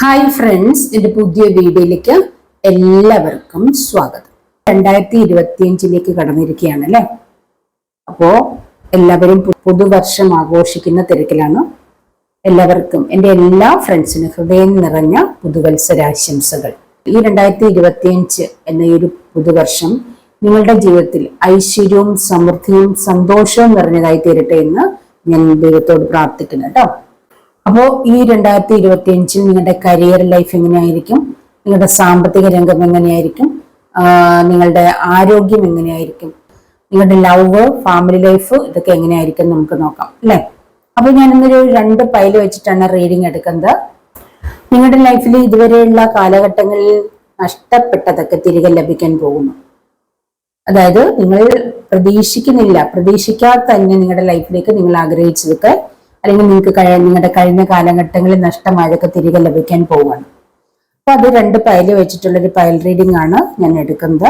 Hi friends, എൻ്റെ പുതിയ വീഡിയോയിലേക്ക് എല്ലാവർക്കും സ്വാഗതം. 2025 കടന്നിരിക്കുകയാണ് അല്ലേ. അപ്പോൾ എല്ലാവരും പുതുവർഷം ആഘോഷിക്കുന്ന തിരക്കിലാണ്. എല്ലാവർക്കും എൻ്റെ എല്ലാ ഫ്രണ്ട്സിനും ഹൃദയം നിറഞ്ഞ പുതുവത്സരാശംസകൾ. ഈ 2025 എന്ന ഈ ഒരു പുതുവർഷം നിങ്ങളുടെ ജീവിതത്തിൽ ഐശ്വര്യവും സമൃദ്ധിയും സന്തോഷവും നിറഞ്ഞതായി തീരട്ടെ എന്ന് ഞാൻ ദൈവത്തോട് പ്രാർത്ഥിക്കുന്നു കേട്ടോ. അപ്പോൾ ഈ 2025 നിങ്ങളുടെ കരിയർ ലൈഫ് എങ്ങനെയായിരിക്കും, നിങ്ങളുടെ സാമ്പത്തിക രംഗം എങ്ങനെയായിരിക്കും, നിങ്ങളുടെ ആരോഗ്യം എങ്ങനെയായിരിക്കും, നിങ്ങളുടെ ലവ്, ഫാമിലി ലൈഫ്, ഇതൊക്കെ എങ്ങനെയായിരിക്കും നമുക്ക് നോക്കാം അല്ലെ. അപ്പൊ ഞാൻ ഇന്നൊരു 2 പൈല് വെച്ചിട്ടാണ് റീഡിങ് എടുക്കുന്നത്. നിങ്ങളുടെ ലൈഫിൽ ഇതുവരെയുള്ള കാലഘട്ടങ്ങളിൽ നഷ്ടപ്പെട്ടതൊക്കെ തിരികെ ലഭിക്കാൻ പോകുന്നു. അതായത് നിങ്ങൾ പ്രതീക്ഷിക്കാതെ തന്നെ നിങ്ങളുടെ ലൈഫിലേക്ക് നിങ്ങൾ ആഗ്രഹിച്ചതൊക്കെ അല്ലെങ്കിൽ നിങ്ങൾക്ക് നിങ്ങളുടെ കഴിഞ്ഞ കാലഘട്ടങ്ങളിൽ നഷ്ടമായതൊക്കെ തിരികെ ലഭിക്കാൻ പോവുകയാണ്. അപ്പൊ അത് 2 പൈല് വെച്ചിട്ടുള്ളൊരു പൈൽ റീഡിംഗ് ആണ് ഞാൻ എടുക്കുന്നത്.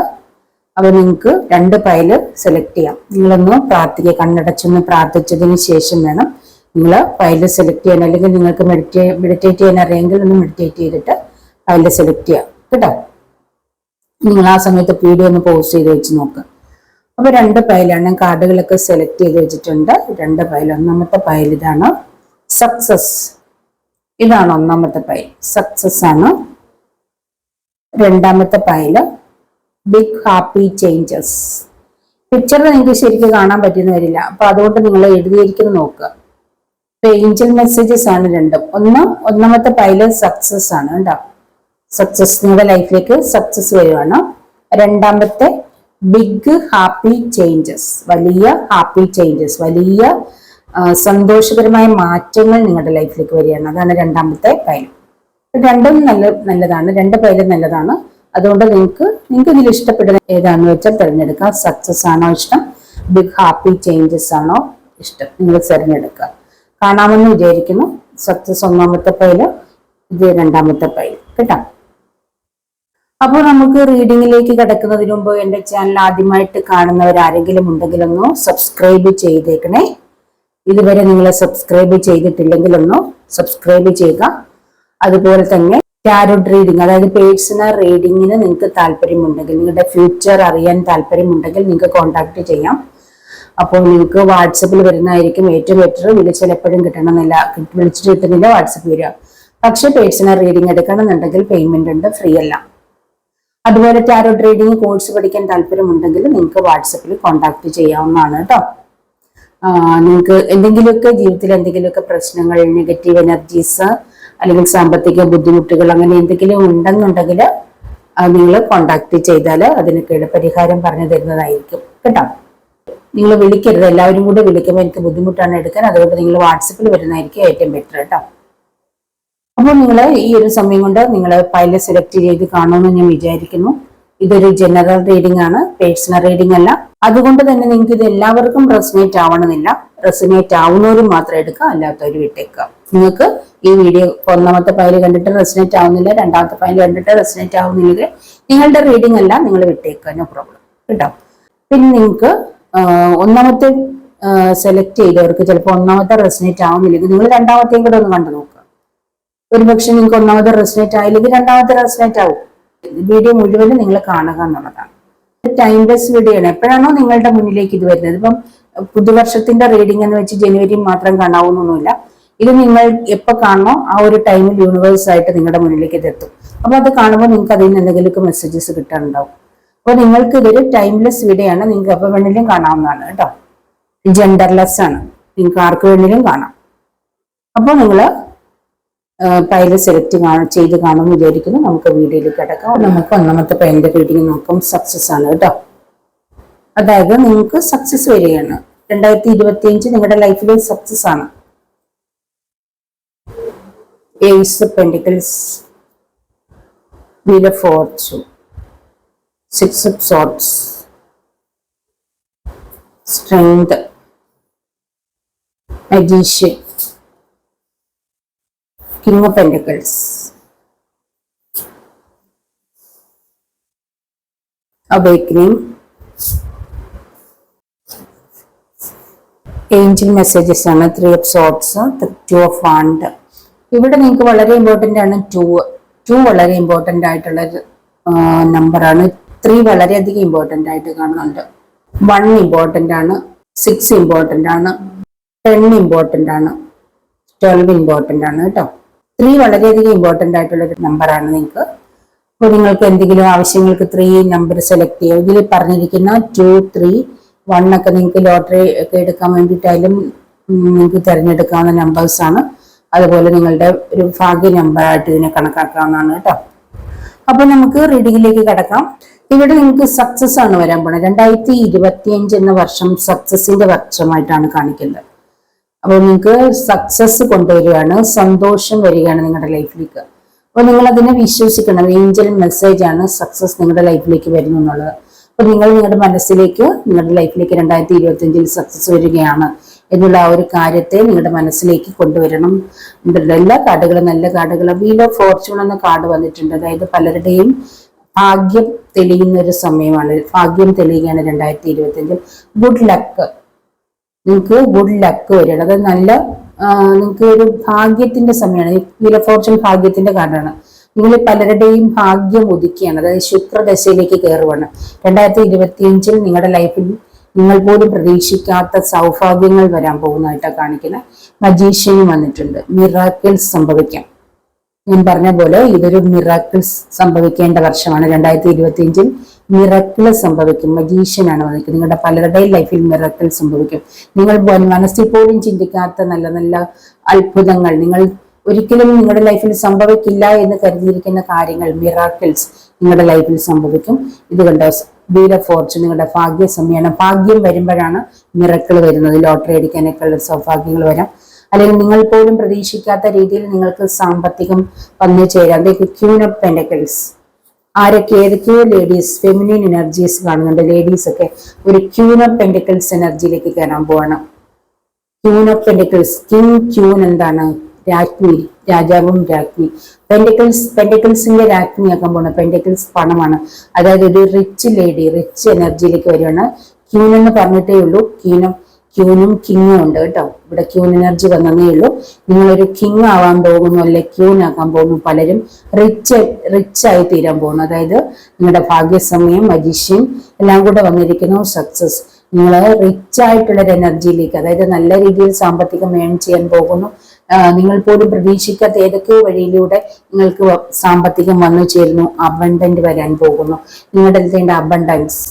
അപ്പൊ നിങ്ങൾക്ക് 2 പൈല് സെലക്ട് ചെയ്യാം. നിങ്ങളൊന്ന് കണ്ണടച്ചൊന്ന് പ്രാർത്ഥിച്ചതിന് ശേഷം വേണം നിങ്ങൾ പൈല് സെലക്ട് ചെയ്യാൻ. അല്ലെങ്കിൽ നിങ്ങൾക്ക് മെഡിറ്റേറ്റ് ചെയ്യാൻ അറിയാമെങ്കിൽ ഒന്ന് മെഡിറ്റേറ്റ് ചെയ്തിട്ട് പൈല് സെലക്ട് ചെയ്യാം കേട്ടോ. നിങ്ങൾ ആ സമയത്ത് വീഡിയോ ഒന്ന് പോസ് ചെയ്ത് വെച്ച് നോക്കുക. അപ്പൊ 2 പൈലാണ്, കാർഡുകളൊക്കെ സെലക്ട് ചെയ്ത് വെച്ചിട്ടുണ്ട്. 2 പൈൽ. ഒന്നാമത്തെ പൈൽ ഇതാണ്, സക്സസ്. ഇതാണ് ഒന്നാമത്തെ പൈൽ, സക്സസ് ആണ്. രണ്ടാമത്തെ പൈല് ബിഗ് ഹാപ്പി ചേഞ്ചസ്. പിക്ചറിൽ നിങ്ങൾക്ക് ശരിക്കും കാണാൻ പറ്റുന്ന വരില്ല, അപ്പൊ അതുകൊണ്ട് നിങ്ങൾ എഴുതിയിരിക്കുന്നത് നോക്കുക. ഏഞ്ചൽ മെസ്സേജസ് ആണ് രണ്ടും. ഒന്നാമത്തെ പൈല് സക്സസ് ആണ് കേട്ടോ. സക്സസ്, നിങ്ങളുടെ ലൈഫിലേക്ക് സക്സസ് വരുവാണ്. രണ്ടാമത്തെ ബിഗ് ഹാപ്പി ചേഞ്ചസ്, വലിയ ഹാപ്പി ചേഞ്ചസ്, വലിയ സന്തോഷകരമായ മാറ്റങ്ങൾ നിങ്ങളുടെ ലൈഫിലേക്ക് വരികയാണ്. അതാണ് രണ്ടാമത്തെ പൈൽ. രണ്ടും നല്ലതാണ്, 2 പൈലും നല്ലതാണ്. അതുകൊണ്ട് നിങ്ങൾക്ക് ഇതിൽ ഇഷ്ടപ്പെടുന്ന ഏതാണെന്ന് വെച്ചാൽ തിരഞ്ഞെടുക്കുക. സക്സസ് ആണോ ഇഷ്ടം, ബിഗ് ഹാപ്പി ചേഞ്ചസ് ആണോ ഇഷ്ടം, നിങ്ങൾ തിരഞ്ഞെടുക്കുക. കാണാമെന്ന് വിചാരിക്കുന്നു. സക്സസ് ഒന്നാമത്തെ പൈല്, ഇത് രണ്ടാമത്തെ പൈൽ കേട്ടോ. അപ്പോൾ നമുക്ക് റീഡിങ്ങിലേക്ക് കിടക്കുന്നതിന് മുമ്പ് എൻ്റെ ചാനൽ ആദ്യമായിട്ട് കാണുന്നവരാരെങ്കിലും ഉണ്ടെങ്കിൽ ഒന്ന് സബ്സ്ക്രൈബ് ചെയ്തേക്കണേ. ഇതുവരെ നിങ്ങൾ സബ്സ്ക്രൈബ് ചെയ്തിട്ടില്ലെങ്കിൽ ഒന്ന് സബ്സ്ക്രൈബ് ചെയ്യുക. അതുപോലെ തന്നെ ടാരോട്ട് റീഡിങ്, അതായത് പേഴ്സണൽ റീഡിങ്ങിന് നിങ്ങൾക്ക് താല്പര്യമുണ്ടെങ്കിൽ, നിങ്ങളുടെ ഫ്യൂച്ചർ അറിയാൻ താല്പര്യമുണ്ടെങ്കിൽ നിങ്ങൾക്ക് കോൺടാക്ട് ചെയ്യാം. അപ്പോൾ നിങ്ങൾക്ക് വാട്സപ്പിൽ വരുന്നതായിരിക്കും ഏറ്റവും ബെറ്റർ. വിളിച്ചാൽ കിട്ടണമെന്നില്ല, വിളിച്ചിട്ട് കിട്ടുന്നില്ല, വാട്സപ്പ് വരിക. പക്ഷെ പേഴ്സണൽ റീഡിങ് എടുക്കണമെന്നുണ്ടെങ്കിൽ പേയ്മെന്റ് ഉണ്ട്, ഫ്രീ അല്ല. അതുപോലെ ടാരോട്ട് റീഡിങ് കോഴ്സ് പഠിക്കാൻ താല്പര്യമുണ്ടെങ്കിൽ നിങ്ങൾക്ക് വാട്സപ്പിൽ കോൺടാക്ട് ചെയ്യാവുന്നതാണ് കേട്ടോ. നിങ്ങൾക്ക് എന്തെങ്കിലുമൊക്കെ ജീവിതത്തിൽ എന്തെങ്കിലുമൊക്കെ പ്രശ്നങ്ങൾ, നെഗറ്റീവ് എനർജീസ്, അല്ലെങ്കിൽ സാമ്പത്തിക ബുദ്ധിമുട്ടുകൾ അങ്ങനെ എന്തെങ്കിലും ഉണ്ടെന്നുണ്ടെങ്കിൽ നിങ്ങൾ കോൺടാക്ട് ചെയ്താൽ അതിനൊക്കെയുള്ള പരിഹാരം പറഞ്ഞു തരുന്നതായിരിക്കും കേട്ടോ. നിങ്ങൾ വിളിക്കരുത്, എല്ലാവരും കൂടെ വിളിക്കുമ്പോൾ എനിക്ക് ബുദ്ധിമുട്ടാണ് എടുക്കാൻ. അതുകൊണ്ട് നിങ്ങൾ വാട്സപ്പിൽ വരുന്നതായിരിക്കും ഏറ്റവും ബെറ്റർ കേട്ടോ. അപ്പോൾ നിങ്ങൾ ഈ ഒരു സമയം കൊണ്ട് നിങ്ങൾ പൈല് സെലക്ട് ചെയ്ത് കാണുമെന്ന് ഞാൻ വിചാരിക്കുന്നു. ഇതൊരു ജനറൽ റീഡിംഗ് ആണ്, പേഴ്സണൽ റീഡിംഗ് അല്ല. അതുകൊണ്ട് തന്നെ നിങ്ങൾക്ക് ഇത് എല്ലാവർക്കും റെസനേറ്റ് ആവണമെന്നില്ല. റെസനേറ്റ് ആവുന്നവരും മാത്രം എടുക്കുക, അല്ലാത്തവർ വിട്ടേക്കുക. നിങ്ങൾക്ക് ഈ വീഡിയോ ഒന്നാമത്തെ പൈല് കണ്ടിട്ട് റെസനേറ്റ് ആവുന്നില്ല, രണ്ടാമത്തെ പൈല് കണ്ടിട്ട് റെസനേറ്റ് ആവുന്നില്ലെങ്കിൽ നിങ്ങളുടെ റീഡിംഗ് അല്ല, നിങ്ങൾ വിട്ടേക്കുക, നോ പ്രോബ്ലം കേട്ടോ. പിന്നെ നിങ്ങൾക്ക് ഒന്നാമത്തെ സെലക്ട് ചെയ്തവർക്ക് ചിലപ്പോൾ ഒന്നാമത്തെ റെസനേറ്റ് ആവുന്നില്ലെങ്കിൽ നിങ്ങൾ രണ്ടാമത്തെയും കൂടെ ഒന്ന് കണ്ടു നോക്കുക. ഒരുപക്ഷെ നിങ്ങൾക്ക് ഒന്നാമത്തെ റെസനേറ്റ് ആയില്ലെങ്കിൽ രണ്ടാമത്തെ റെസനേറ്റ് ആവും. വീഡിയോ മുഴുവനും നിങ്ങൾ കാണുക എന്നുള്ളതാണ്. ടൈംലെസ് വീഡിയോ ആണ്. എപ്പോഴാണോ നിങ്ങളുടെ മുന്നിലേക്ക് ഇത് വരുന്നത്, ഇപ്പം പുതുവർഷത്തിന്റെ റീഡിംഗ് എന്ന് വെച്ച് ജനുവരി മാത്രം കാണാവുന്നൊന്നുമില്ല. ഇത് നിങ്ങൾ എപ്പോൾ കാണണോ ആ ഒരു ടൈമിൽ യൂണിവേഴ്സ് ആയിട്ട് നിങ്ങളുടെ മുന്നിലേക്ക് ഇത് എത്തും. അപ്പൊ അത് കാണുമ്പോൾ നിങ്ങൾക്ക് അതിൽ നിന്ന് എന്തെങ്കിലുമൊക്കെ മെസ്സേജസ് കിട്ടാനുണ്ടാവും. അപ്പൊ നിങ്ങൾക്ക് ഇതൊരു ടൈംലെസ് വീഡിയോ ആണ്, നിങ്ങൾക്ക് എപ്പോൾ വേണമെങ്കിലും കാണാവുന്നതാണ് കേട്ടോ. ജെൻഡർലെസ് ആണ്, നിങ്ങൾക്ക് ആർക്ക് വേണമെങ്കിലും കാണാം. അപ്പോൾ നിങ്ങൾ പൈല് സെലക്ട് ചെയ്ത് കാണുമെന്ന് വിചാരിക്കുന്നു. നമുക്ക് വീഡിയോയിലേക്ക് കിടക്കാം. നമുക്ക് ഒന്നാമത്തെ പൈലിന്റെ റീഡിംഗ് നോക്കാം. സക്സസ് ആണ് കേട്ടോ. അതായത് നിങ്ങൾക്ക് സക്സസ് വരികയാണ്. 2025 നിങ്ങളുടെ ലൈഫിൽ സക്സസ് ആണ്. Ace of pentacles, wheel of fortune, 6 of swords, strength, magician, King of Pentacles, Awakening, Angel messages ആണ് 3 of Swords, 2 of Wand, ഇവിടെ നിങ്ങൾക്ക് വളരെ ഇമ്പോർട്ടൻ്റ് ആണ് 2 വളരെ ഇമ്പോർട്ടൻ്റ് ആയിട്ടുള്ള നമ്പറാണ്. 3 വളരെയധികം ഇമ്പോർട്ടൻ്റ് ആയിട്ട് കാണുന്നുണ്ട്. 1 ഇമ്പോർട്ടൻ്റ് ആണ്, 6 ഇമ്പോർട്ടൻ്റ് ആണ്, 10 ഇമ്പോർട്ടൻ്റ് ആണ്, 12 ഇമ്പോർട്ടൻ്റ് ആണ് കേട്ടോ. 3 വളരെയധികം ഇമ്പോർട്ടൻ്റ് ആയിട്ടുള്ള ഒരു നമ്പറാണ് നിങ്ങൾക്ക്. അപ്പോൾ നിങ്ങൾക്ക് എന്തെങ്കിലും ആവശ്യങ്ങൾക്ക് 3 നമ്പർ സെലക്ട് ചെയ്യാം. ഇതിൽ പറഞ്ഞിരിക്കുന്ന 2, 3, 1 ഒക്കെ നിങ്ങൾക്ക് ലോട്ടറി ഒക്കെ എടുക്കാൻ വേണ്ടിയിട്ടായാലും നിങ്ങൾക്ക് തിരഞ്ഞെടുക്കാവുന്ന നമ്പേഴ്സാണ്. അതുപോലെ നിങ്ങളുടെ ഒരു ഭാഗ്യ നമ്പറായിട്ട് ഇതിനെ കണക്കാക്കാവുന്നതാണ് കേട്ടോ. അപ്പൊ നമുക്ക് റീഡിങ്ങിലേക്ക് കടക്കാം. ഇവിടെ നിങ്ങൾക്ക് സക്സസ് ആണ് വരാൻ പോണത്. 2025 എന്ന വർഷം സക്സസിന്റെ വർഷമായിട്ടാണ് കാണിക്കുന്നത്. അപ്പോൾ നിങ്ങൾക്ക് സക്സസ് കൊണ്ടുവരികയാണ്, സന്തോഷം വരികയാണ് നിങ്ങളുടെ ലൈഫിലേക്ക്. അപ്പോൾ നിങ്ങൾ അതിനെ വിശ്വസിക്കണം. ഏഞ്ചൽ മെസ്സേജ് ആണ് സക്സസ് നിങ്ങളുടെ ലൈഫിലേക്ക് വരുന്നു എന്നുള്ളത്. അപ്പൊ നിങ്ങൾ നിങ്ങളുടെ മനസ്സിലേക്ക്, നിങ്ങളുടെ ലൈഫിലേക്ക് 2025 സക്സസ് വരികയാണ് എന്നുള്ള ആ ഒരു കാര്യത്തെ നിങ്ങളുടെ മനസ്സിലേക്ക് കൊണ്ടുവരണം. എല്ലാ കാർഡുകളും നല്ല കാർഡുകളും. വീൽ ഓഫ് ഫോർച്യൂൺ എന്ന കാർഡ് വന്നിട്ടുണ്ട്. അതായത് പലരുടെയും ഭാഗ്യം തെളിയുന്ന ഒരു സമയമാണ്. ഭാഗ്യം തെളിയുകയാണ് 2025. ഗുഡ് ലക്ക്, നിങ്ങൾക്ക് ഗുഡ് ലക്ക് വരികയാണ്. അത് നല്ല നിങ്ങൾക്ക് ഒരു ഭാഗ്യത്തിന്റെ സമയമാണ്. വീൽ ഓഫ് ഫോർച്യൂൺ ഭാഗ്യത്തിന്റെ കാർഡാണ്. നിങ്ങൾ പലരുടെയും ഭാഗ്യം ഉദിക്കുകയാണ്. അതായത് ശുക്രദശയിലേക്ക് കയറുവാണ്. 2025 നിങ്ങളുടെ ലൈഫിൽ നിങ്ങൾ പോലും പ്രതീക്ഷിക്കാത്ത സൗഭാഗ്യങ്ങൾ വരാൻ പോകുന്നതായിട്ടാണ് കാണിക്കുന്നത്. മജീഷ്യനും വന്നിട്ടുണ്ട്. മിറാക്കിൾസ് സംഭവിക്കാം. ഞാൻ പറഞ്ഞ പോലെ ഇതൊരു മിറാക്കിൾസ് സംഭവിക്കേണ്ട വർഷമാണ്. 2025 മിറാക്കിൾ സംഭവിക്കും. മജീഷ്യനാണ് വന്നിരിക്കുന്നത്. നിങ്ങളുടെ പലരുടെയും ലൈഫിൽ മിറാക്കിൾ സംഭവിക്കും. നിങ്ങൾ മനസ്സിൽ പോലും ചിന്തിക്കാത്ത നല്ല നല്ല അത്ഭുതങ്ങൾ, നിങ്ങൾ ഒരിക്കലും നിങ്ങളുടെ ലൈഫിൽ സംഭവിക്കില്ല എന്ന് കരുതിയിരിക്കുന്ന കാര്യങ്ങൾ, മിറാക്കിൾസ് നിങ്ങളുടെ ലൈഫിൽ സംഭവിക്കും. ഇത് കണ്ടോ, വീൽ ഓഫ് ഫോർച്യൂൺ നിങ്ങളുടെ ഭാഗ്യ സമയമാണ്. ഭാഗ്യം വരുമ്പോഴാണ് മിറക്കിൾ വരുന്നത്. ലോട്ടറി അടിക്കാനൊക്കെ ഉള്ള സൗഭാഗ്യങ്ങൾ വരാം. അല്ലെങ്കിൽ നിങ്ങൾ പോലും പ്രതീക്ഷിക്കാത്ത രീതിയിൽ നിങ്ങൾക്ക് സാമ്പത്തികം വന്നു ചേരാം. ക്യൂൻ ഓഫ് പെന്റക്കിൾസ്, ഏതൊക്കെയോ ലേഡീസ്, ഫെമിനിൻ എനർജീസ് കാണുന്നുണ്ട്. ലേഡീസ് ഒക്കെ ഒരു ക്യൂൻ ഓഫ് പെന്റക്കിൾസ് എനർജിയിലേക്ക് കയറാൻ പോവാണ്. ക്യൂൻ ഓഫ് പെന്റക്കിൾസ്, ക്യൂൻ എന്താണ്? രാജ്ഞി, രാജാവും രാജ്ഞി. പെന്റക്കിൾസിന്റെ രാജ്ഞിയാക്കാൻ പോണ. പെന്റക്കിൾസ് പണമാണ്. അതായത് ഒരു റിച്ച് ലേഡി, റിച്ച് എനർജിയിലേക്ക് വരികയാണ്. ക്യൂൻ എന്ന് പറഞ്ഞിട്ടേ ഉള്ളൂ. ക്യൂനും കിങ്ങും ഉണ്ട് കേട്ടോ. ഇവിടെ ക്യൂൻ എനർജി വന്നതേ ഉള്ളൂ. നിങ്ങളൊരു കിങ് ആവാൻ പോകുന്നു, അല്ലെ ക്യൂൻ ആക്കാൻ പോകുന്നു. പലരും റിച്ചായി തീരാൻ പോകുന്നു. അതായത് നിങ്ങളുടെ ഭാഗ്യസമയം, മജീഷ്യൻ എല്ലാം കൂടെ വന്നിരിക്കുന്നു. സക്സസ്, നിങ്ങൾ റിച്ച് ആയിട്ടുള്ള ഒരു എനർജിയിലേക്ക്, അതായത് നല്ല രീതിയിൽ സാമ്പത്തികം ഏൺ ചെയ്യാൻ പോകുന്നു. നിങ്ങൾ പോലും പ്രതീക്ഷിക്കാത്ത ഏതൊക്കെയോ വഴിയിലൂടെ നിങ്ങൾക്ക് സാമ്പത്തികം വന്നു ചേരുന്നു. അബണ്ടന്റ് വരാൻ പോകുന്നു. നിങ്ങളുടെ അടുത്തേണ്ട അബണ്ടൻസ്,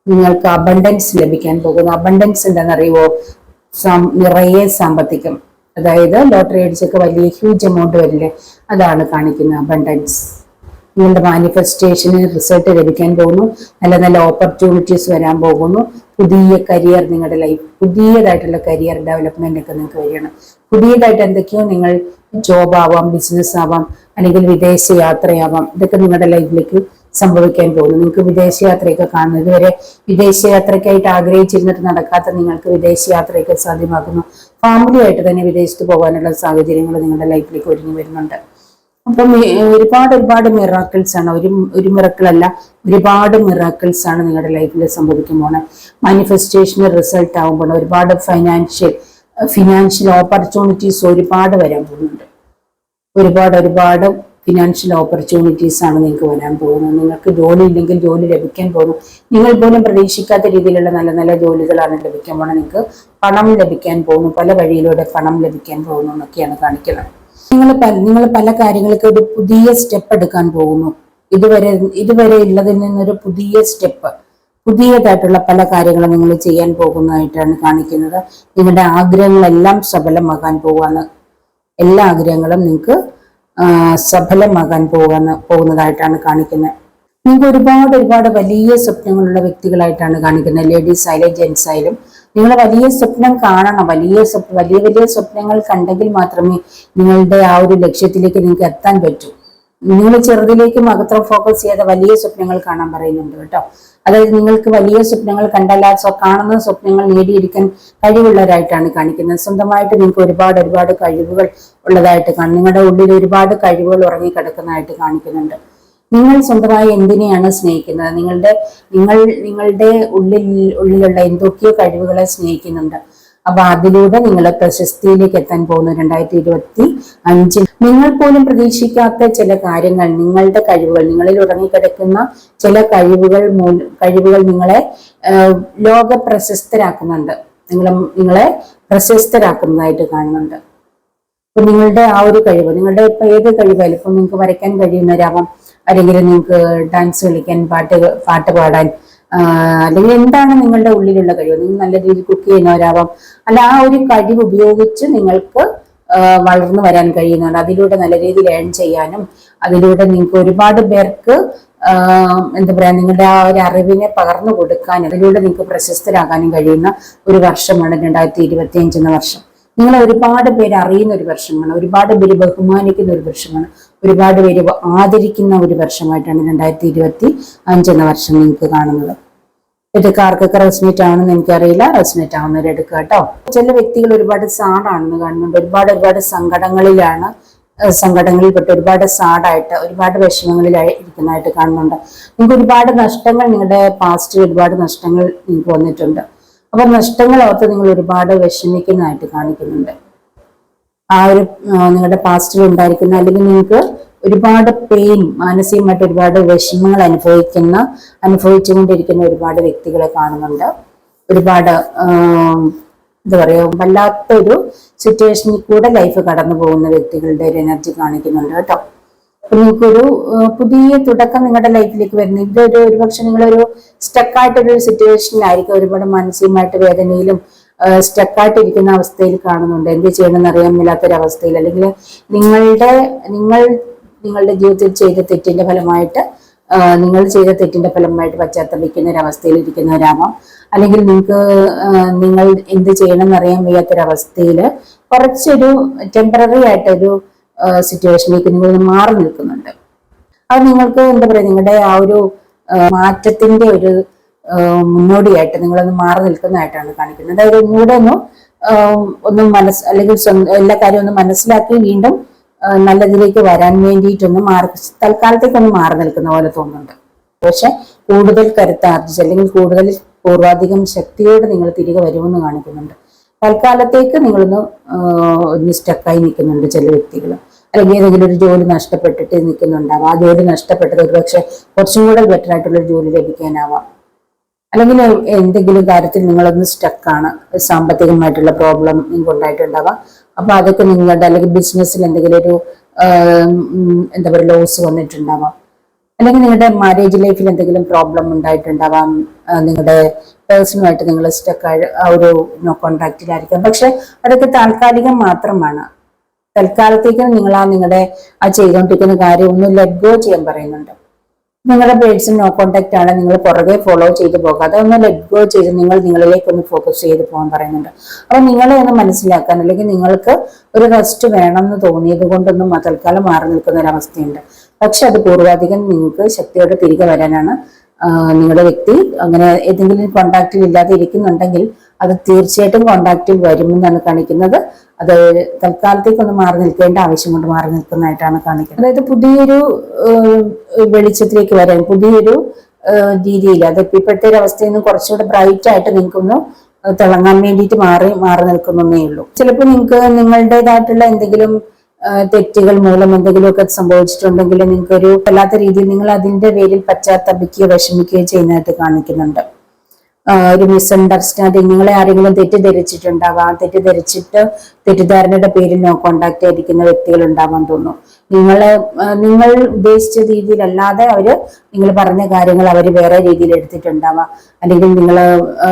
നിങ്ങൾക്ക് അബണ്ടൻസ് ലഭിക്കാൻ പോകുന്നു. അബണ്ടൻസ് എന്താണെന്നറിയുമോ? നിറയെ സാമ്പത്തികം. അതായത് ലോട്ടറി അടിച്ചൊക്കെ വലിയ ഹ്യൂജ് എമൗണ്ട് വരില്ലേ, അതാണ് കാണിക്കുന്നത് അബണ്ടൻസ്. നിങ്ങളുടെ മാനിഫെസ്റ്റേഷന് റിസൾട്ട് ലഭിക്കാൻ പോകുന്നു. നല്ല നല്ല ഓപ്പർച്യൂണിറ്റീസ് വരാൻ പോകുന്നു. പുതിയ കരിയർ, നിങ്ങളുടെ ലൈഫ് പുതിയതായിട്ടുള്ള കരിയർ ഡെവലപ്മെന്റ് ഒക്കെ നിങ്ങൾക്ക് വരികയാണ്. പുതിയതായിട്ട് എന്തൊക്കെയോ നിങ്ങൾ ജോബ് ആവാം, ബിസിനസ് ആവാം, അല്ലെങ്കിൽ വിദേശ യാത്രയാവാം. ഇതൊക്കെ നിങ്ങളുടെ ലൈഫിലേക്ക് സംഭവിക്കാൻ പോകുന്നു. നിങ്ങൾക്ക് വിദേശയാത്രയൊക്കെ കാണുന്നു. ഇതുവരെ വിദേശയാത്രയ്ക്കായിട്ട് ആഗ്രഹിച്ചിരുന്നിട്ട് നടക്കാത്ത നിങ്ങൾക്ക് വിദേശയാത്രയൊക്കെ സാധ്യമാക്കുന്നു. ഫാമിലി ആയിട്ട് തന്നെ വിദേശത്ത് പോകാനുള്ള സാഹചര്യങ്ങൾ നിങ്ങളുടെ ലൈഫിലേക്ക് ഒരുങ്ങി വരുന്നുണ്ട്. അപ്പം ഒരുപാട് മിറാക്കിൾസ് ആണ്. ഒരു മിറാക്കിൾ അല്ല, ഒരുപാട് മിറാക്കിൾസ് ആണ് നിങ്ങളുടെ ലൈഫിൽ സംഭവിക്കുമ്പോൾ. മാനിഫെസ്റ്റേഷന് റിസൾട്ട് ആകുമ്പോൾ ഒരുപാട് ഫിനാൻഷ്യൽ ഓപ്പർച്യൂണിറ്റീസ് ഒരുപാട് വരാൻ പോകുന്നുണ്ട്. ഒരുപാട് ഫിനാൻഷ്യൽ ഓപ്പർച്യൂണിറ്റീസ് ആണ് നിങ്ങൾക്ക് വരാൻ പോകുന്നത്. നിങ്ങൾക്ക് ജോലി ഇല്ലെങ്കിൽ ജോലി ലഭിക്കാൻ പോകുന്നു. നിങ്ങൾ പോലും പ്രതീക്ഷിക്കാത്ത രീതിയിലുള്ള നല്ല നല്ല ജോലികളാണ് ലഭിക്കാൻ പോകുന്നത്. നിങ്ങൾക്ക് പണം ലഭിക്കാൻ പോകുന്നു. പല വഴിയിലൂടെ പണം ലഭിക്കാൻ പോകുന്നു എന്നൊക്കെയാണ് കാണിക്കുന്നത്. നിങ്ങൾ പല കാര്യങ്ങൾക്ക് ഒരു പുതിയ സ്റ്റെപ്പ് എടുക്കാൻ പോകുന്നു. ഇതുവരെ ഉള്ളതിൽ നിന്നൊരു പുതിയ സ്റ്റെപ്പ്, പുതിയതായിട്ടുള്ള പല കാര്യങ്ങളും നിങ്ങൾ ചെയ്യാൻ പോകുന്നതായിട്ടാണ് കാണിക്കുന്നത്. നിങ്ങളുടെ ആഗ്രഹങ്ങളെല്ലാം സഫലമാകാൻ പോവാണ്. എല്ലാ ആഗ്രഹങ്ങളും നിങ്ങൾക്ക് സഫലമാകാൻ പോകുന്നതായിട്ടാണ് കാണിക്കുന്നത്. നിങ്ങൾക്ക് ഒരുപാട് വലിയ സ്വപ്നങ്ങളുള്ള വ്യക്തികളായിട്ടാണ് കാണിക്കുന്നത്. ലേഡീസ് ആയാലും ജെന്റ്സ് ആയാലും നിങ്ങൾ വലിയ സ്വപ്നം കാണണം. വലിയ സ്വപ്നങ്ങൾ കണ്ടെങ്കിൽ മാത്രമേ നിങ്ങളുടെ ആ ഒരു ലക്ഷ്യത്തിലേക്ക് നിങ്ങൾക്ക് എത്താൻ പറ്റൂ. നിങ്ങൾ ചെറുതിലേക്ക് മാത്രം ഫോക്കസ് ചെയ്യാതെ വലിയ സ്വപ്നങ്ങൾ കാണാൻ പറയുന്നുണ്ട് കേട്ടോ. അതായത് നിങ്ങൾക്ക് വലിയ സ്വപ്നങ്ങൾ കണ്ടല്ല, കാണുന്ന സ്വപ്നങ്ങൾ നേടിയെടുക്കാൻ കഴിവുള്ളവരായിട്ടാണ് കാണിക്കുന്നത്. സ്വന്തമായിട്ട് നിങ്ങൾക്ക് ഒരുപാട് കഴിവുകൾ ഉള്ളതായിട്ട് നിങ്ങളുടെ ഉള്ളിൽ ഒരുപാട് കഴിവുകൾ ഉറങ്ങിക്കിടക്കുന്നതായിട്ട് കാണിക്കുന്നുണ്ട്. നിങ്ങൾ സ്വന്തമായി എന്തിനെയാണ് സ്നേഹിക്കുന്നത്? നിങ്ങളുടെ ഉള്ളിലുള്ള എന്തൊക്കെയോ കഴിവുകളെ സ്നേഹിക്കുന്നുണ്ട്. അപ്പൊ അതിലൂടെ നിങ്ങൾ പ്രശസ്തിയിലേക്ക് എത്താൻ പോകുന്നു 2025. നിങ്ങൾ പോലും പ്രതീക്ഷിക്കാത്ത ചില കാര്യങ്ങൾ, നിങ്ങളുടെ കഴിവുകൾ, നിങ്ങളിൽ ഉറങ്ങിക്കിടക്കുന്ന ചില കഴിവുകൾ നിങ്ങളെ ലോക പ്രശസ്തരാക്കുന്നുണ്ട്. നിങ്ങളെ പ്രശസ്തരാക്കുന്നതായിട്ട് കാണുന്നുണ്ട്. അപ്പൊ നിങ്ങളുടെ ആ ഒരു കഴിവ്, നിങ്ങളുടെ ഇപ്പൊ ഏത് കഴിവായാലും, ഇപ്പൊ നിങ്ങൾക്ക് വരയ്ക്കാൻ കഴിയുന്നവരാവാം, അല്ലെങ്കിൽ നിങ്ങൾക്ക് ഡാൻസ് കളിക്കാൻ, പാട്ട് പാടാൻ, അല്ലെങ്കിൽ എന്താണ് നിങ്ങളുടെ ഉള്ളിലുള്ള കഴിവ്, നിങ്ങൾ നല്ല രീതിയിൽ കുക്ക് ചെയ്യുന്നവരാവാം, അല്ല ആ ഒരു കഴിവ് ഉപയോഗിച്ച് നിങ്ങൾക്ക് വളർന്നു വരാൻ കഴിയുന്നുണ്ട്. അതിലൂടെ നല്ല രീതിയിൽ ഏൺ ചെയ്യാനും, അതിലൂടെ നിങ്ങൾക്ക് ഒരുപാട് പേർക്ക് എന്താ പറയാ, നിങ്ങളുടെ ആ ഒരു അറിവിനെ പകർന്നു കൊടുക്കാനും, അതിലൂടെ നിങ്ങൾക്ക് പ്രശസ്തരാകാനും കഴിയുന്ന ഒരു വർഷമാണ് 2025 എന്ന വർഷം. നിങ്ങളെ ഒരുപാട് പേര് അറിയുന്ന ഒരു വർഷമാണ്, ഒരുപാട് പേര് ബഹുമാനിക്കുന്ന ഒരു വർഷമാണ്, ഒരുപാട് പേര് ആദരിക്കുന്ന ഒരു വർഷമായിട്ടാണ് 2025 എന്ന വർഷം നിങ്ങൾക്ക് കാണുന്നത്. ഇതൊക്കെ ആർക്കൊക്കെ റെസിനേറ്റ് ആണെന്ന് എനിക്കറിയില്ല. റെസിനേറ്റ് ആവുന്നവർ എടുക്കുക കേട്ടോ. ചില വ്യക്തികൾ ഒരുപാട് സാഡാണെന്ന് കാണുന്നുണ്ട്. ഒരുപാട് സങ്കടങ്ങളിൽപ്പെട്ട് ഒരുപാട് സാഡായിട്ട്, ഒരുപാട് വിഷമങ്ങളിലായി ഇരിക്കുന്നതായിട്ട് കാണുന്നുണ്ട്. നിങ്ങൾക്ക് ഒരുപാട് നഷ്ടങ്ങൾ, നിങ്ങളുടെ പാസ്റ്റിൽ ഒരുപാട് നഷ്ടങ്ങൾ നിങ്ങൾക്ക് വന്നിട്ടുണ്ട്. അപ്പൊ നഷ്ടങ്ങൾ ഓർത്ത് നിങ്ങൾ ഒരുപാട് വിഷമിക്കുന്നതായിട്ട് കാണിക്കുന്നുണ്ട്. ആ ഒരു നിങ്ങളുടെ പാസ്റ്റിൽ ഉണ്ടായിരിക്കുന്ന, അല്ലെങ്കിൽ നിങ്ങൾക്ക് ഒരുപാട് പെയിൻ, മാനസികമായിട്ട് ഒരുപാട് വിഷമങ്ങൾ അനുഭവിച്ചുകൊണ്ടിരിക്കുന്ന ഒരുപാട് വ്യക്തികളെ കാണുന്നുണ്ട്. ഒരുപാട് എന്താ പറയുക, വല്ലാത്തൊരു സിറ്റുവേഷനിൽ കൂടെ ലൈഫ് കടന്നു പോകുന്ന വ്യക്തികളുടെ ഒരു എനർജി കാണിക്കുന്നുണ്ട് കേട്ടോ. അപ്പൊ നിങ്ങൾക്കൊരു പുതിയ തുടക്കം നിങ്ങളുടെ ലൈഫിലേക്ക് വരുന്നത്, ഇതൊരു ഒരുപക്ഷെ നിങ്ങളൊരു സ്റ്റക്കായിട്ടൊരു സിറ്റുവേഷനിലായിരിക്കും, ഒരുപാട് മാനസികമായിട്ട് വേദനയിലും സ്റ്റക്കായിട്ടിരിക്കുന്ന അവസ്ഥയിൽ കാണുന്നുണ്ട്. എന്ത് ചെയ്യണമെന്ന് അറിയാൻ മേലാത്തൊരവസ്ഥയിൽ, അല്ലെങ്കിൽ നിങ്ങളുടെ ജീവിതത്തിൽ ചെയ്ത തെറ്റിന്റെ ഫലമായിട്ട്, പശ്ചാത്തപിക്കുന്ന ഒരു അവസ്ഥയിൽ ഇരിക്കുന്നവരാവാം, അല്ലെങ്കിൽ നിങ്ങൾ എന്ത് ചെയ്യണമെന്ന് അറിയാൻ വയ്യാത്തൊരവസ്ഥയിൽ കുറച്ചൊരു ടെമ്പററി ആയിട്ടൊരു സിറ്റുവേഷനിലേക്ക് നിങ്ങൾ മാറി നിൽക്കുന്നുണ്ട്. അത് നിങ്ങൾക്ക് എന്താ പറയുക, നിങ്ങളുടെ ആ ഒരു മാറ്റത്തിന്റെ ഒരു മുന്നോടിയായിട്ട് നിങ്ങളൊന്ന് മാറി നിൽക്കുന്നതായിട്ടാണ് കാണിക്കുന്നത്. അതായത് ഒന്നുകൂടെ അല്ലെങ്കിൽ എല്ലാ കാര്യവും ഒന്ന് മനസ്സിലാക്കി വീണ്ടും നല്ലതിലേക്ക് വരാൻ വേണ്ടിയിട്ടൊന്ന് തൽക്കാലത്തേക്കൊന്ന് മാറി നിൽക്കുന്ന പോലെ തോന്നുന്നുണ്ട്. പക്ഷെ കൂടുതൽ കരുത്താർജിച്ച്, അല്ലെങ്കിൽ കൂടുതൽ പൂർവാധികം ശക്തിയോടെ നിങ്ങൾ തിരികെ വരുമെന്ന് കാണിക്കുന്നുണ്ട്. തൽക്കാലത്തേക്ക് ഒന്ന് സ്റ്റക്കായി നിൽക്കുന്നുണ്ട് ചില വ്യക്തികൾ, അല്ലെങ്കിൽ ഏതെങ്കിലും ഒരു ജോലി നഷ്ടപ്പെട്ടിട്ട് നിൽക്കുന്നുണ്ടാവാം. ആ ജോലി നഷ്ടപ്പെട്ടത് ഒരുപക്ഷെ കുറച്ചും കൂടെ ബെറ്റർ ആയിട്ടുള്ള ജോലി ലഭിക്കാനാവാം, അല്ലെങ്കിൽ എന്തെങ്കിലും കാര്യത്തിൽ നിങ്ങളൊന്ന് സ്റ്റക്കാണ്, സാമ്പത്തികമായിട്ടുള്ള പ്രോബ്ലം നിങ്ങൾക്ക് ഉണ്ടായിട്ടുണ്ടാവാം. അപ്പൊ അതൊക്കെ നിങ്ങളുടെ, അല്ലെങ്കിൽ ബിസിനസ്സിൽ എന്തെങ്കിലും ഒരു എന്താ പറയുക, ലോസ് വന്നിട്ടുണ്ടാവാം, അല്ലെങ്കിൽ നിങ്ങളുടെ മാരേജ് ലൈഫിൽ എന്തെങ്കിലും പ്രോബ്ലം ഉണ്ടായിട്ടുണ്ടാവാം, നിങ്ങളുടെ പേഴ്സണുമായിട്ട് നിങ്ങൾ സ്റ്റക്കായി ആ ഒരു നോ കോൺടാക്റ്റിലായിരിക്കാം. പക്ഷെ അതൊക്കെ താൽക്കാലികം മാത്രമാണ്. തൽക്കാലത്തേക്ക് നിങ്ങളുടെ ആ ചെയ്തുകൊണ്ടിരിക്കുന്ന കാര്യം ഒന്ന് ലെറ്റ് ഗോ ചെയ്യാൻ പറയുന്നുണ്ട്. നിങ്ങളുടെ പേഴ്സൺ നോ കോൺടാക്ട് ആണ്, നിങ്ങൾ പുറകെ ഫോളോ ചെയ്ത് പോകാതെ ഒന്ന് ലെറ്റ് ഗോ ചെയ്ത് നിങ്ങളിലേക്ക് ഒന്ന് ഫോക്കസ് ചെയ്ത് പോകാൻ പറയുന്നുണ്ട്. അപ്പൊ നിങ്ങളെ ഒന്ന് മനസ്സിലാക്കാൻ, അല്ലെങ്കിൽ നിങ്ങൾക്ക് ഒരു റെസ്റ്റ് വേണമെന്ന് തോന്നിയത് കൊണ്ടൊന്നും തൽക്കാലം മാറി നിൽക്കുന്ന ഒരു അവസ്ഥയുണ്ട്. പക്ഷെ അത് പൂർവാധികം നിങ്ങൾക്ക് ശക്തിയോടെ തിരികെ വരാനാണ്. നിങ്ങളുടെ വ്യക്തി അങ്ങനെ ഏതെങ്കിലും കോണ്ടാക്റ്റിൽ ഇല്ലാതെ ഇരിക്കുന്നുണ്ടെങ്കിൽ അത് തീർച്ചയായിട്ടും കോണ്ടാക്റ്റിൽ വരുമെന്നാണ് കാണിക്കുന്നത്. അത് തൽക്കാലത്തേക്കൊന്ന് മാറി നിൽക്കേണ്ട ആവശ്യം കൊണ്ട് മാറി നിൽക്കുന്നതായിട്ടാണ് കാണിക്കുന്നത്. അതായത് പുതിയൊരു വെളിച്ചത്തിലേക്ക് വരാൻ, പുതിയൊരു രീതിയിൽ, അത് ഇപ്പോഴത്തെ ഒരു അവസ്ഥയിൽ നിന്ന് കുറച്ചുകൂടെ ബ്രൈറ്റ് ആയിട്ട് നിങ്ങൾക്കൊന്ന് തിളങ്ങാൻ വേണ്ടിയിട്ട് മാറി നിൽക്കുന്നേ ഉള്ളൂ. ചിലപ്പോൾ നിങ്ങൾക്ക് നിങ്ങളുടേതായിട്ടുള്ള എന്തെങ്കിലും തെറ്റുകൾ മൂലം എന്തെങ്കിലുമൊക്കെ സംഭവിച്ചിട്ടുണ്ടെങ്കിൽ നിങ്ങൾക്കൊരു വല്ലാത്ത രീതിയിൽ നിങ്ങൾ അതിന്റെ പേരിൽ പശ്ചാത്തപിക്കുകയോ വിഷമിക്കുകയോ ചെയ്യുന്നതായിട്ട് കാണിക്കുന്നുണ്ട്. ഒരു മിസ്അണ്ടർസ്റ്റാൻഡിങ്, നിങ്ങളെ ആരെങ്കിലും തെറ്റിദ്ധരിച്ചിട്ടുണ്ടാവാം, തെറ്റിദ്ധാരണയുടെ പേരിൽ നോ കോണ്ടാക്ട് ആയിരിക്കുന്ന വ്യക്തികൾ ഉണ്ടാവാൻ തോന്നുന്നു. നിങ്ങൾ ഉദ്ദേശിച്ച രീതിയിലല്ലാതെ നിങ്ങൾ പറഞ്ഞ കാര്യങ്ങൾ വേറെ രീതിയിൽ എടുത്തിട്ടുണ്ടാവാം, അല്ലെങ്കിൽ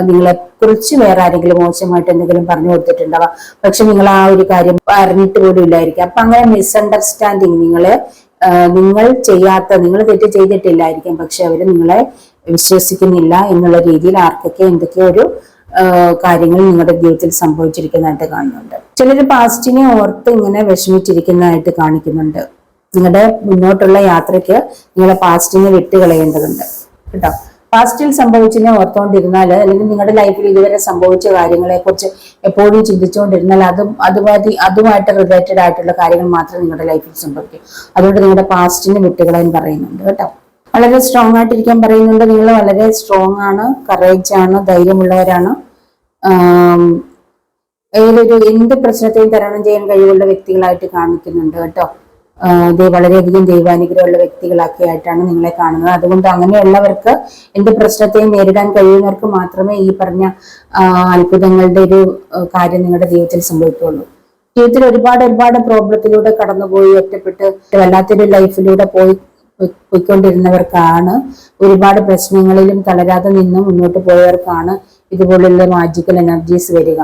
നിങ്ങളെ കുറിച്ച് വേറെ ആരെങ്കിലും മോശമായിട്ട് എന്തെങ്കിലും പറഞ്ഞു കൊടുത്തിട്ടുണ്ടാവാം. പക്ഷെ നിങ്ങൾ ആ ഒരു കാര്യം അറിഞ്ഞിട്ട് പോലും ഇല്ലായിരിക്കാം. അപ്പൊ അങ്ങനെ മിസ്അണ്ടർസ്റ്റാൻഡിങ്, നിങ്ങൾ തെറ്റ് ചെയ്തിട്ടില്ലായിരിക്കാം, പക്ഷെ നിങ്ങളെ വിശ്വസിക്കുന്നില്ല എന്നുള്ള രീതിയിൽ ആർക്കൊക്കെ എന്തൊക്കെയോ ഒരു കാര്യങ്ങൾ നിങ്ങളുടെ ജീവിതത്തിൽ സംഭവിച്ചിരിക്കുന്നതായിട്ട് കാണുന്നുണ്ട്. ചിലർ പാസ്റ്റിനെ ഓർത്ത് ഇങ്ങനെ വിഷമിച്ചിരിക്കുന്നതായിട്ട് കാണിക്കുന്നുണ്ട്. നിങ്ങളുടെ മുന്നോട്ടുള്ള യാത്രയ്ക്ക് നിങ്ങളെ പാസ്റ്റിനെ വിട്ടുകളയേണ്ടതുണ്ട് കേട്ടോ. പാസ്റ്റിൽ സംഭവിച്ചതിനെ ഓർത്തുകൊണ്ടിരുന്നാൽ, അല്ലെങ്കിൽ നിങ്ങളുടെ ലൈഫിൽ ഇതുവരെ സംഭവിച്ച കാര്യങ്ങളെ കുറിച്ച് എപ്പോഴും ചിന്തിച്ചുകൊണ്ടിരുന്നാൽ അതുമായിട്ട് റിലേറ്റഡ് ആയിട്ടുള്ള കാര്യങ്ങൾ മാത്രമേ നിങ്ങളുടെ ലൈഫിൽ സംഭവിക്കൂ. അതുകൊണ്ട് നിങ്ങളുടെ പാസ്റ്റിനെ വിട്ടുകളയാൻ പറയുന്നുണ്ട് കേട്ടോ. വളരെ സ്ട്രോങ് ആയിട്ടിരിക്കാൻ പറയുന്നുണ്ട്. നിങ്ങൾ വളരെ സ്ട്രോങ് ആണ്, കറേജ് ആണ്, ധൈര്യമുള്ളവരാണ്. ഏതൊരു എന്ത് പ്രശ്നത്തെയും തരണം ചെയ്യാൻ കഴിവുള്ള വ്യക്തികളായിട്ട് കാണിക്കുന്നുണ്ട് കേട്ടോ. വളരെയധികം ദൈവാനുഗ്രഹമുള്ള വ്യക്തികളൊക്കെ ആയിട്ടാണ് നിങ്ങളെ കാണുന്നത്. അതുകൊണ്ട് അങ്ങനെയുള്ളവർക്ക് എന്ത് പ്രശ്നത്തെയും നേരിടാൻ കഴിയുന്നവർക്ക് മാത്രമേ ഈ പറഞ്ഞ അത്ഭുതങ്ങളുടെ ഒരു കാര്യം നിങ്ങളുടെ ജീവിതത്തിൽ സംഭവിക്കുകയുള്ളൂ. ജീവിതത്തിൽ ഒരുപാട് ഒരുപാട് പ്രോബ്ലത്തിലൂടെ കടന്നുപോയി ഒറ്റപ്പെട്ട് വല്ലാത്തൊരു ലൈഫിലൂടെ പോയിക്കൊണ്ടിരുന്നവർക്കാണ്, ഒരുപാട് പ്രശ്നങ്ങളിലും തളരാതെ നിന്ന് മുന്നോട്ട് പോയവർക്കാണ് ഇതുപോലുള്ള മാജിക്കൽ എനർജീസ് വരിക.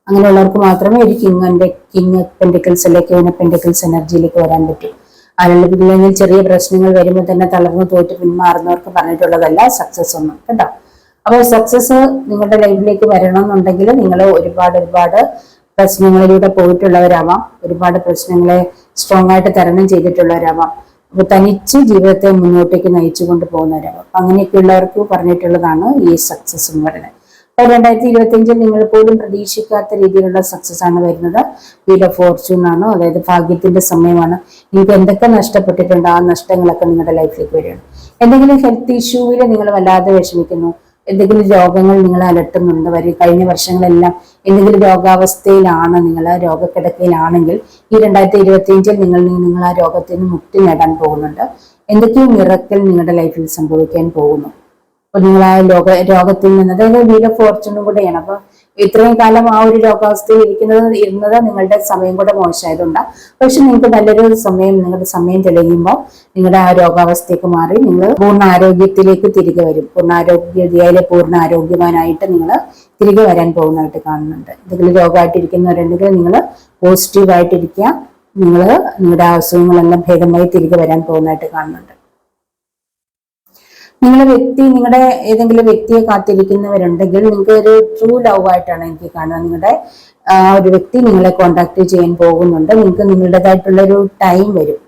അങ്ങനെയുള്ളവർക്ക് മാത്രമേ ഒരു കിങ് പെന്റിക്കിൾസ് അല്ലെങ്കിൽ ക്വീൻ ഓഫ് പെന്റിക്കിൾസ് എനർജിയിലേക്ക് വരാൻ പറ്റും. അല്ലെങ്കിൽ ചെറിയ പ്രശ്നങ്ങൾ വരുമ്പോൾ തന്നെ തളർന്നു തോറ്റ് പിന്മാറുന്നവർക്ക് പറഞ്ഞിട്ടുള്ളതല്ല സക്സസ് ഒന്നും കേട്ടോ. അപ്പോൾ സക്സസ് നിങ്ങളുടെ ലൈഫിലേക്ക് വരണമെന്നുണ്ടെങ്കിൽ നിങ്ങൾ ഒരുപാട് പ്രശ്നങ്ങളിലൂടെ പോയിട്ടുള്ളവരാവാം, ഒരുപാട് പ്രശ്നങ്ങളെ സ്ട്രോങ് ആയിട്ട് തരണം ചെയ്തിട്ടുള്ളവരാവാം, അപ്പൊ തനിച്ച് ജീവിതത്തെ മുന്നോട്ടേക്ക് നയിച്ചു കൊണ്ട് പോകുന്നവരാവാം. അപ്പൊ അങ്ങനെയൊക്കെയുള്ളവർക്ക് പറഞ്ഞിട്ടുള്ളതാണ് ഈ സക്സസ് എന്ന് പറയുന്നത്. 2025 നിങ്ങൾ പോലും പ്രതീക്ഷിക്കാത്ത രീതിയിലുള്ള സക്സസ് ആണ് വരുന്നത്. വീൽ ഓഫ് ഫോർച്യൂൺ ആണ്, അതായത് ഭാഗ്യത്തിന്റെ സമയമാണ്. നിങ്ങൾക്ക് എന്തൊക്കെ നഷ്ടപ്പെട്ടിട്ടുണ്ടോ ആ നഷ്ടങ്ങളൊക്കെ നിങ്ങളുടെ ലൈഫിലേക്ക് വരികയാണ്. എന്തെങ്കിലും ഹെൽത്ത് ഇഷ്യൂവിൽ നിങ്ങൾ വല്ലാതെ വിഷമിക്കുന്നു, എന്തെങ്കിലും രോഗങ്ങൾ നിങ്ങളെ അലട്ടുന്നുണ്ട്, കഴിഞ്ഞ വർഷങ്ങളെല്ലാം എന്തെങ്കിലും രോഗാവസ്ഥയിലാണ്, നിങ്ങൾ രോഗക്കിടക്കയിലാണെങ്കിൽ ഈ 2025 നിങ്ങൾ ആ രോഗത്തിൽ നിന്ന് മുക്തി നേടാൻ പോകുന്നുണ്ട്. എന്തൊക്കെയോ മിറക്കൽ നിങ്ങളുടെ ലൈഫിൽ സംഭവിക്കാൻ പോകുന്നു. അപ്പൊ നിങ്ങൾ ആ രോഗത്തിൽ നിന്ന്, അതായത് വീൽ ഓഫ് ഫോർച്യൂണും കൂടെയാണ്. അപ്പൊ ഇത്രയും കാലം ആ ഒരു രോഗാവസ്ഥയിൽ ഇരുന്നത് നിങ്ങളുടെ സമയം കൂടെ മോശമായതുകൊണ്ടാണ്. പക്ഷെ നിങ്ങൾക്ക് നല്ലൊരു സമയം, നിങ്ങളുടെ സമയം തെളിയുമ്പോൾ നിങ്ങളുടെ ആ രോഗാവസ്ഥയൊക്കെ മാറി നിങ്ങൾ പൂർണ്ണ ആരോഗ്യത്തിലേക്ക് തിരികെ വരും. പൂർണ്ണ ആരോഗ്യവാനായിട്ട് നിങ്ങൾ തിരികെ വരാൻ പോകുന്നതായിട്ട് കാണുന്നുണ്ട്. എന്തെങ്കിലും രോഗമായിട്ടിരിക്കുന്നവരുണ്ടെങ്കിൽ നിങ്ങൾ പോസിറ്റീവായിട്ടിരിക്കുക, നിങ്ങൾ നിങ്ങളുടെ അസുഖങ്ങളെല്ലാം ഭേദമായി തിരികെ വരാൻ പോകുന്നതായിട്ട് കാണുന്നുണ്ട്. നിങ്ങളുടെ ഏതെങ്കിലും വ്യക്തിയെ കാത്തിരിക്കുന്നവരുണ്ടെങ്കിൽ നിങ്ങൾക്ക് ഒരു ട്രൂ ലവ് ആയിട്ടാണ് എനിക്ക് കാണുന്നത്. നിങ്ങളുടെ ഒരു വ്യക്തി നിങ്ങളെ കോണ്ടാക്ട് ചെയ്യാൻ പോകുന്നുണ്ട്. നിങ്ങൾക്ക് നിങ്ങളുടേതായിട്ടുള്ള ഒരു ടൈം വരും.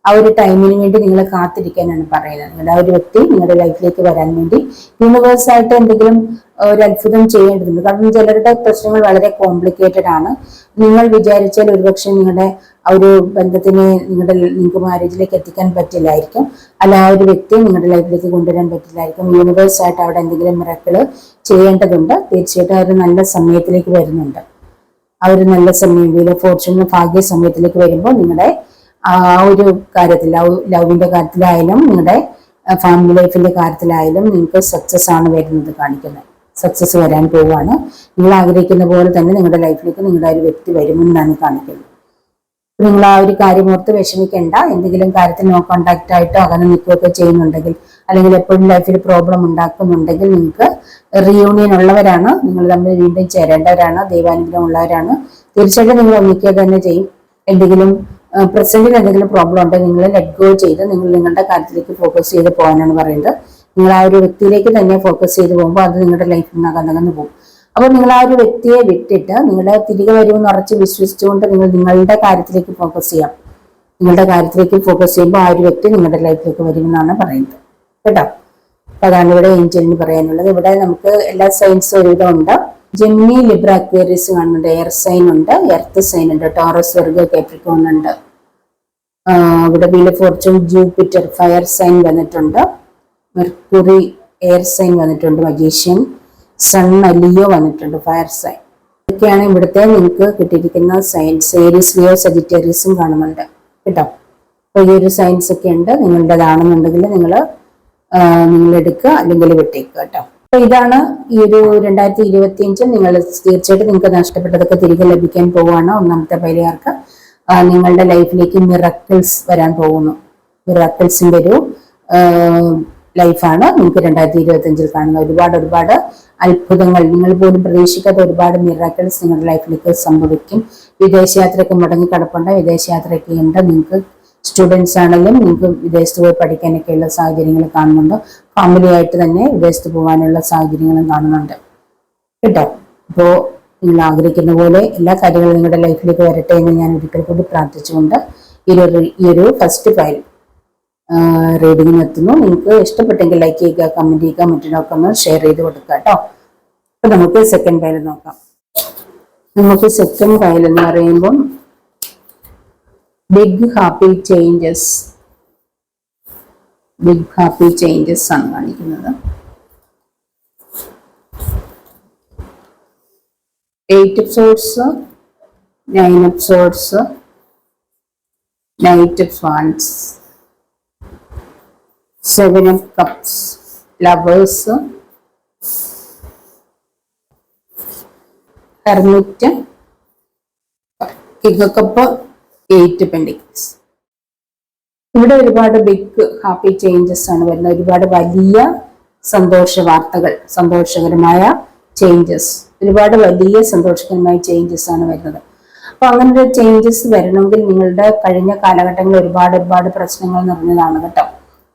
ആ ഒരു ടൈമിന് വേണ്ടി നിങ്ങൾ കാത്തിരിക്കാനാണ് പറയുന്നത്. നിങ്ങളുടെ ആ ഒരു വ്യക്തി നിങ്ങളുടെ ലൈഫിലേക്ക് വരാൻ വേണ്ടി യൂണിവേഴ്സായിട്ട് എന്തെങ്കിലും ഒരു അത്ഭുതം ചെയ്യേണ്ടതുണ്ട്. കാരണം ചിലരുടെ പ്രശ്നങ്ങൾ വളരെ കോംപ്ലിക്കേറ്റഡ് ആണ്. നിങ്ങൾ വിചാരിച്ചാൽ ഒരുപക്ഷെ നിങ്ങളുടെ ആ ഒരു ബന്ധത്തിനെ നിങ്ങൾക്ക് മാരേജിലേക്ക് എത്തിക്കാൻ പറ്റില്ലായിരിക്കും, അല്ല ആ ഒരു വ്യക്തിയെ നിങ്ങളുടെ ലൈഫിലേക്ക് കൊണ്ടുവരാൻ പറ്റില്ലായിരിക്കും. യൂണിവേഴ്സായിട്ട് അവിടെ എന്തെങ്കിലും മിറക്കിള് ചെയ്യേണ്ടതുണ്ട്. തീർച്ചയായിട്ടും ആ ഒരു നല്ല സമയത്തിലേക്ക് വരുന്നുണ്ട്. ആ ഒരു നല്ല സമയം, വീൽ ഓഫ് ഫോർച്യൂൺ ഭാഗ്യ സമയത്തിലേക്ക് വരുമ്പോൾ നിങ്ങളുടെ ആ ഒരു കാര്യത്തിൽ, ലവിന്റെ കാര്യത്തിലായാലും നിങ്ങളുടെ ഫാമിലി ലൈഫിന്റെ കാര്യത്തിലായാലും നിങ്ങൾക്ക് സക്സസ് ആണ് വരുന്നത് കാണിക്കുന്നത്. സക്സസ് വരാൻ പോവുകയാണ്. നിങ്ങൾ ആഗ്രഹിക്കുന്ന പോലെ തന്നെ നിങ്ങളുടെ ലൈഫിലേക്ക് നിങ്ങളുടെ ഒരു വ്യക്തി വരുമെന്നാണ് കാണിക്കുന്നത്. നിങ്ങൾ ആ ഒരു കാര്യം ഓർത്ത് വിഷമിക്കേണ്ട. എന്തെങ്കിലും കാര്യത്തിൽ നോ കോണ്ടാക്ട് ആയിട്ടോ അകന്ന് നിൽക്കുകയൊക്കെ ചെയ്യുന്നുണ്ടെങ്കിൽ, അല്ലെങ്കിൽ എപ്പോഴും ലൈഫിൽ പ്രോബ്ലം ഉണ്ടാക്കുന്നുണ്ടെങ്കിൽ, നിങ്ങൾക്ക് റീയൂണിയൻ ഉള്ളവരാണ്, നിങ്ങൾ തമ്മിൽ വീണ്ടും ചേരേണ്ടവരാണ്, ദൈവാനുഗ്രഹം ഉള്ളവരാണ്. തീർച്ചയായിട്ടും നിങ്ങൾ ഒന്നിക്കുക തന്നെ ചെയ്യും. പ്രസന്റിൽ എന്തെങ്കിലും പ്രോബ്ലം ഉണ്ടെങ്കിൽ നിങ്ങൾ ലെറ്റ് ഗോ ചെയ്ത് നിങ്ങൾ നിങ്ങളുടെ കാര്യത്തിലേക്ക് ഫോക്കസ് ചെയ്ത് പോകാനാണ് പറയുന്നത്. നിങ്ങൾ ആ ഒരു വ്യക്തിയിലേക്ക് തന്നെ ഫോക്കസ് ചെയ്ത് പോകുമ്പോൾ അത് നിങ്ങളുടെ ലൈഫിൽ നിന്ന് അകന്നകന്ന് പോകും. അപ്പോൾ നിങ്ങൾ ആ ഒരു വ്യക്തിയെ വിട്ടിട്ട് നിങ്ങളുടെ തിരികെ വരുമെന്ന് ഉറച്ച് വിശ്വസിച്ചുകൊണ്ട് നിങ്ങൾ നിങ്ങളുടെ കാര്യത്തിലേക്ക് ഫോക്കസ് ചെയ്യാം. നിങ്ങളുടെ കാര്യത്തിലേക്ക് ഫോക്കസ് ചെയ്യുമ്പോൾ ആ ഒരു വ്യക്തി നിങ്ങളുടെ ലൈഫിലേക്ക് വരുമെന്നാണ് പറയുന്നത് കേട്ടോ. അപ്പൊ അതാണ് ഇവിടെ ഏഞ്ചലിന് പറയാനുള്ളത്. ഇവിടെ നമുക്ക് എല്ലാ സൈൻസും ഒരുവിധം ഉണ്ട്. ജെമിനി, ലിബ്ര, അക്വേറിയസ് കാണുന്നുണ്ട്, എയർ സൈൻ ഉണ്ട്, എർത്ത് സൈൻ ഉണ്ട്, ടോറസ്, വെർഗോ, കാപ്രിക്കോൺ ഉണ്ട്. ഇവിടെ wheel of fortune, Jupiter, fire sign വന്നിട്ടുണ്ട്, മെർക്കുറി എയർ സൈൻ വന്നിട്ടുണ്ട്, മജീഷ്യൻ, സൺ, ലിയോ വന്നിട്ടുണ്ട്, ഫയർ സൈൻ. ഇതൊക്കെയാണ് ഇവിടുത്തെ നിങ്ങൾക്ക് കിട്ടിയിരിക്കുന്ന സൈൻസ്. ഏരീസ്, ലിയോ, സജിറ്റേറിയസും കാണുന്നുണ്ട് കേട്ടോ. അപ്പോൾ ഈ ഒരു സൈൻസ് ഒക്കെ ഉണ്ട്. നിങ്ങളുടേതാണെന്നുണ്ടെങ്കിൽ നിങ്ങൾ എടുക്കുക, അല്ലെങ്കിൽ വിട്ടേക്കുക കേട്ടോ. അപ്പൊ ഇതാണ് ഈ ഒരു 2025 നിങ്ങൾ തീർച്ചയായിട്ടും നിങ്ങൾക്ക് നഷ്ടപ്പെട്ടതൊക്കെ തിരികെ ലഭിക്കാൻ പോവുകയാണ്. ഒന്നാമത്തെ പരിഹാർക്ക് നിങ്ങളുടെ ലൈഫിലേക്ക് മിറക്കിൾസ് വരാൻ പോകുന്നു. മിറക്കിൾസിന്റെ ഒരു ലൈഫാണ് നിങ്ങൾക്ക് 2025 കാണുന്നത്. ഒരുപാട് അത്ഭുതങ്ങൾ, നിങ്ങൾ പോലും പ്രതീക്ഷിക്കാത്ത ഒരുപാട് മിറക്കിൾസ് നിങ്ങളുടെ ലൈഫിലേക്ക് സംഭവിക്കും. വിദേശയാത്രയ്ക്ക് മുടങ്ങി കിടപ്പുണ്ട്, വിദേശയാത്രയ്ക്ക് ഉണ്ട്. നിങ്ങൾക്ക് സ്റ്റുഡൻസ് ആണെങ്കിലും നിങ്ങൾക്ക് വിദേശത്ത് പോയി പഠിക്കാനൊക്കെയുള്ള സാഹചര്യങ്ങൾ കാണുന്നുണ്ട്. ഫാമിലി ആയിട്ട് തന്നെ വിദേശത്ത് പോകാനുള്ള സാഹചര്യങ്ങളും കാണുന്നുണ്ട് കേട്ടോ. അപ്പോൾ നിങ്ങൾ ആഗ്രഹിക്കുന്ന പോലെ എല്ലാ കാര്യങ്ങളും നിങ്ങളുടെ ലൈഫിലേക്ക് വരട്ടെ എന്ന് ഞാൻ ഒരിക്കൽ കൂടി പ്രാർത്ഥിച്ചുകൊണ്ട് ഈ ഒരു ഫസ്റ്റ് ഫയൽ റീഡിങ്ങിന് എത്തുന്നു. നിങ്ങൾക്ക് ഇഷ്ടപ്പെട്ടെങ്കിൽ ലൈക്ക് ചെയ്യുക, കമന്റ് ചെയ്യുക, മറ്റൊക്കെ ഒന്ന് ഷെയർ ചെയ്ത് കൊടുക്കുക കേട്ടോ. അപ്പൊ നമുക്ക് സെക്കൻഡ് ഫയൽ നോക്കാം. നമുക്ക് സെക്കൻഡ് ഫയൽ എന്ന് പറയുമ്പം ബിഗ് ഹാപ്പി ചേഞ്ചസ് ആണ് കാണിക്കുന്നത്. 8 of Swords, 9 of Swords, Knight of Wands, 7 of Cups, Lovers, Hermit, King of Cup, 8 Pentacles. ഇവിടെ ഒരുപാട് ബിഗ് ഹാപ്പി ചേഞ്ചസ് ആണ് വരുന്നത്. ഒരുപാട് വലിയ സന്തോഷ വാർത്തകൾ, സന്തോഷകരമായ ചേഞ്ചസ്, ഒരുപാട് വലിയ സന്തോഷകരമായ ചേഞ്ചസ് ആണ് വരുന്നത്. അപ്പൊ അങ്ങനെ ഒരു ചേഞ്ചസ് വരണമെങ്കിൽ നിങ്ങളുടെ കഴിഞ്ഞ കാലഘട്ടങ്ങളിൽ ഒരുപാട് പ്രശ്നങ്ങൾ നിറഞ്ഞതാണ് കേട്ടോ.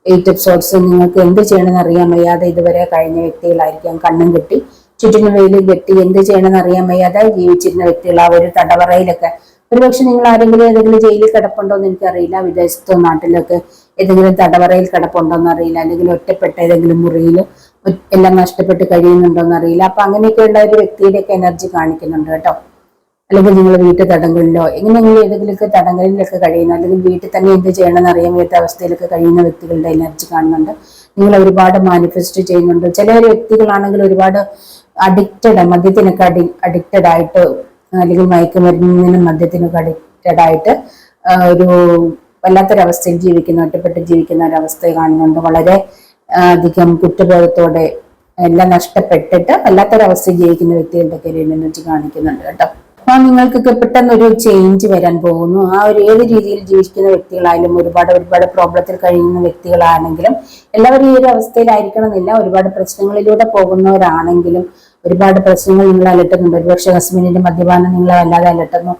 8 of Swords നിങ്ങൾക്ക് എന്ത് ചെയ്യണമെന്ന് അറിയാൻ വയ്യാതെ ഇതുവരെ കഴിഞ്ഞ വ്യക്തികളായിരിക്കാം. കണ്ണും കെട്ടി ചുറ്റിനും വെയിലും കെട്ടി എന്ത് ചെയ്യണമെന്ന് അറിയാൻ വയ്യാതെ ജീവിച്ചിരുന്ന വ്യക്തികൾ ആ ഒരു തടവറയിലൊക്കെ. ഒരുപക്ഷെ നിങ്ങൾ ആരെങ്കിലും ഏതെങ്കിലും ജയിലിൽ കിടപ്പുണ്ടോ എന്ന് എനിക്കറിയില്ല. വിദേശത്തോ നാട്ടിലൊക്കെ ഏതെങ്കിലും തടവറയിൽ കിടപ്പുണ്ടോ എന്ന് അറിയില്ല. അല്ലെങ്കിൽ ഒറ്റപ്പെട്ട ഏതെങ്കിലും മുറിയിൽ എല്ലാം നഷ്ടപ്പെട്ട് കഴിയുന്നുണ്ടോ എന്ന് അറിയില്ല. അപ്പൊ അങ്ങനെയൊക്കെയുള്ള ഒരു വ്യക്തിയുടെയൊക്കെ എനർജി കാണിക്കുന്നുണ്ട് കേട്ടോ. അല്ലെങ്കിൽ നിങ്ങൾ വീട്ടു തടങ്കലിലോ എങ്ങനെയെങ്കിലും ഏതെങ്കിലുമൊക്കെ തടങ്കലിലൊക്കെ കഴിയുന്ന, അല്ലെങ്കിൽ വീട്ടിൽ തന്നെ എന്ത് ചെയ്യണമെന്ന് അറിയാൻ വയ്യാത്ത അവസ്ഥയിലൊക്കെ കഴിയുന്ന വ്യക്തികളുടെ എനർജി കാണുന്നുണ്ട്. നിങ്ങൾ ഒരുപാട് മാനിഫെസ്റ്റ് ചെയ്യുന്നുണ്ട്. ചില വ്യക്തികളാണെങ്കിൽ ഒരുപാട് അഡിക്റ്റഡ്, മദ്യത്തിനൊക്കെ അഡിക്റ്റഡ് ആയിട്ട്, അല്ലെങ്കിൽ മയക്കുമരുന്നിനും മദ്യത്തിനൊക്കെ അഡിക്റ്റഡ് ആയിട്ട് ഒരു വല്ലാത്തൊരവസ്ഥയിൽ ജീവിക്കുന്ന, ഒറ്റപ്പെട്ട് ജീവിക്കുന്ന ഒരവസ്ഥ കാണുന്നുണ്ട്. വളരെ അധികം കുറ്റബോധത്തോടെ എല്ലാം നഷ്ടപ്പെട്ടിട്ട് വല്ലാത്തൊരവസ്ഥയിൽ ജീവിക്കുന്ന വ്യക്തികളുടെ കരിയർ എനർജി കാണിക്കുന്നുണ്ട് കേട്ടോ. അപ്പൊ നിങ്ങൾക്കൊക്കെ പെട്ടെന്ന് ഒരു ചേഞ്ച് വരാൻ പോകുന്നു. ആ ഒരു ഏത് രീതിയിൽ ജീവിക്കുന്ന വ്യക്തികളായാലും, ഒരുപാട് പ്രോബ്ലത്തിൽ കഴിയുന്ന വ്യക്തികളാണെങ്കിലും എല്ലാവരും ഈ ഒരു അവസ്ഥയിലായിരിക്കണം എന്നില്ല. ഒരുപാട് പ്രശ്നങ്ങളിലൂടെ പോകുന്നവരാണെങ്കിലും ഒരുപാട് പ്രശ്നങ്ങൾ നിങ്ങളെ അലട്ടുന്നുണ്ട്. ഒരുപക്ഷെ ഹസ്ബൻഡിന്റെ മദ്യപാനം നിങ്ങളെ വല്ലാതെ അലട്ടുന്നു.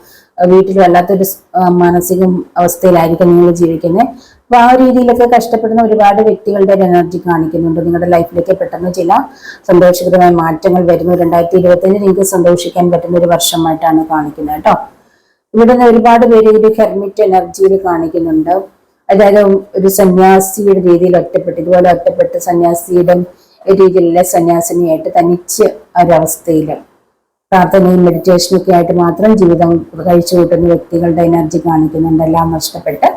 വീട്ടിൽ വല്ലാത്തൊരു മാനസിക അവസ്ഥയിലായിരിക്കും നിങ്ങൾ ജീവിക്കുന്നത്. അപ്പൊ ആ രീതിയിലൊക്കെ കഷ്ടപ്പെടുന്ന ഒരുപാട് വ്യക്തികളുടെ എനർജി കാണിക്കുന്നുണ്ട്. നിങ്ങളുടെ ലൈഫിലേക്ക് പെട്ടെന്ന് ചില സന്തോഷകരമായ മാറ്റങ്ങൾ വരുന്നു. 2025 നിങ്ങൾക്ക് സന്തോഷിക്കാൻ പറ്റുന്ന ഒരു വർഷമായിട്ടാണ് കാണിക്കുന്നത് കേട്ടോ. ഇവിടെ നിന്ന് ഒരുപാട് പേര് ഒരു ഹെർമിറ്റ് എനർജിയിൽ കാണിക്കുന്നുണ്ട്. അതായത് ഒരു സന്യാസിയുടെ രീതിയിൽ ഒറ്റപ്പെട്ട്, ഇതുപോലെ ഒറ്റപ്പെട്ട് സന്യാസിയുടെ രീതിയിലുള്ള സന്യാസിനിയായിട്ട് തനിച്ച് ഒരവസ്ഥയിൽ പ്രാർത്ഥനയും മെഡിറ്റേഷനൊക്കെ ആയിട്ട് മാത്രം ജീവിതം കഴിച്ചു കൂട്ടുന്ന വ്യക്തികളുടെ എനർജി കാണിക്കുന്നുണ്ട്. എല്ലാം നഷ്ടപ്പെട്ട്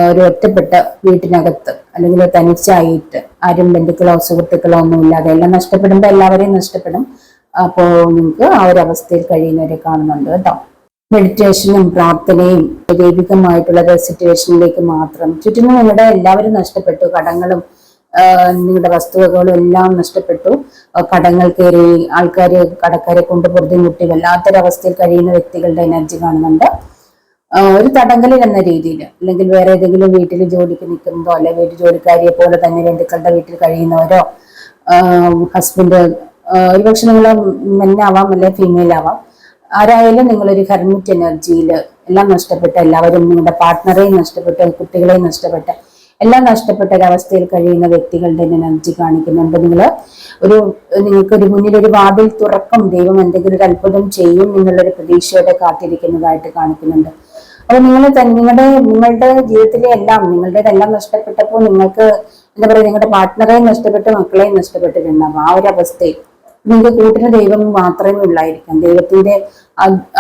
ഒരു ഒറ്റപ്പെട്ട വീട്ടിനകത്ത്, അല്ലെങ്കിൽ തനിച്ചായിട്ട്, ആരും ബന്ധുക്കളോ സുഹൃത്തുക്കളോ ഒന്നും ഇല്ലാതെ എല്ലാം നഷ്ടപ്പെടുമ്പോൾ എല്ലാവരെയും നഷ്ടപ്പെടും. അപ്പോൾ നിങ്ങൾക്ക് ആ ഒരു അവസ്ഥയിൽ കഴിയുന്നവരെ കാണുന്നുണ്ട് കേട്ടോ. മെഡിറ്റേഷനും പ്രാർത്ഥനയും ദൈവികമായിട്ടുള്ള സിറ്റുവേഷനിലേക്ക് മാത്രം. ചുറ്റിനും നിങ്ങളുടെ എല്ലാവരും നഷ്ടപ്പെട്ടു. കടങ്ങളും നിങ്ങളുടെ വസ്തുവകളും എല്ലാം നഷ്ടപ്പെട്ടു. കടങ്ങൾ കയറി ആൾക്കാര് കടക്കാരെ കൊണ്ട് പൊറുതി മുട്ടി വല്ലാത്തൊരവസ്ഥയിൽ കഴിയുന്ന വ്യക്തികളുടെ എനർജി കാണുന്നുണ്ട്. ഒരു തടങ്കലിൽ എന്ന രീതിയിൽ, അല്ലെങ്കിൽ വേറെ ഏതെങ്കിലും വീട്ടിൽ ജോലിക്ക് നിൽക്കുന്നതോ, അല്ലെ വീട്ടു ജോലിക്കാരിയെ പോലെ തന്നെ ബന്ധുക്കളുടെ വീട്ടിൽ കഴിയുന്നവരോ, ഹസ്ബൻഡ്, ഒരുപക്ഷെ നിങ്ങൾ മെന്നാവാം അല്ലെ ഫീമെയിൽ ആവാം, ആരായാലും നിങ്ങളൊരു ഹെർമിറ്റ് എനർജിയിൽ എല്ലാം നഷ്ടപ്പെട്ട, എല്ലാവരും നിങ്ങളുടെ പാർട്ട്ണറെയും നഷ്ടപ്പെട്ട, കുട്ടികളെയും നഷ്ടപ്പെട്ട, എല്ലാം നഷ്ടപ്പെട്ട ഒരവസ്ഥയിൽ കഴിയുന്ന വ്യക്തികളുടെ എനർജി കാണിക്കുന്നുണ്ട്. നിങ്ങൾക്കൊരു മുന്നിൽ ഒരു വാതിൽ തുറക്കും, ദൈവം എന്തെങ്കിലും ഒരു അത്ഭുതം ചെയ്യും എന്നുള്ളൊരു പ്രതീക്ഷയോടെ കാത്തിരിക്കുന്നതായിട്ട് കാണിക്കുന്നുണ്ട്. അപ്പൊ നിങ്ങളുടെ ജീവിതത്തിലെ എല്ലാം, നിങ്ങളുടേതെല്ലാം നഷ്ടപ്പെട്ടപ്പോൾ നിങ്ങൾക്ക് എന്താ പറയുക, നിങ്ങളുടെ പാർട്ട്ണറെയും നഷ്ടപ്പെട്ട് മക്കളെയും നഷ്ടപ്പെട്ടിട്ടുണ്ടാവും. ആ ഒരു അവസ്ഥയിൽ നിങ്ങൾക്ക് കൂട്ടിന് ദൈവം മാത്രമേ ഉള്ളായിരിക്കാം. ദൈവത്തിന്റെ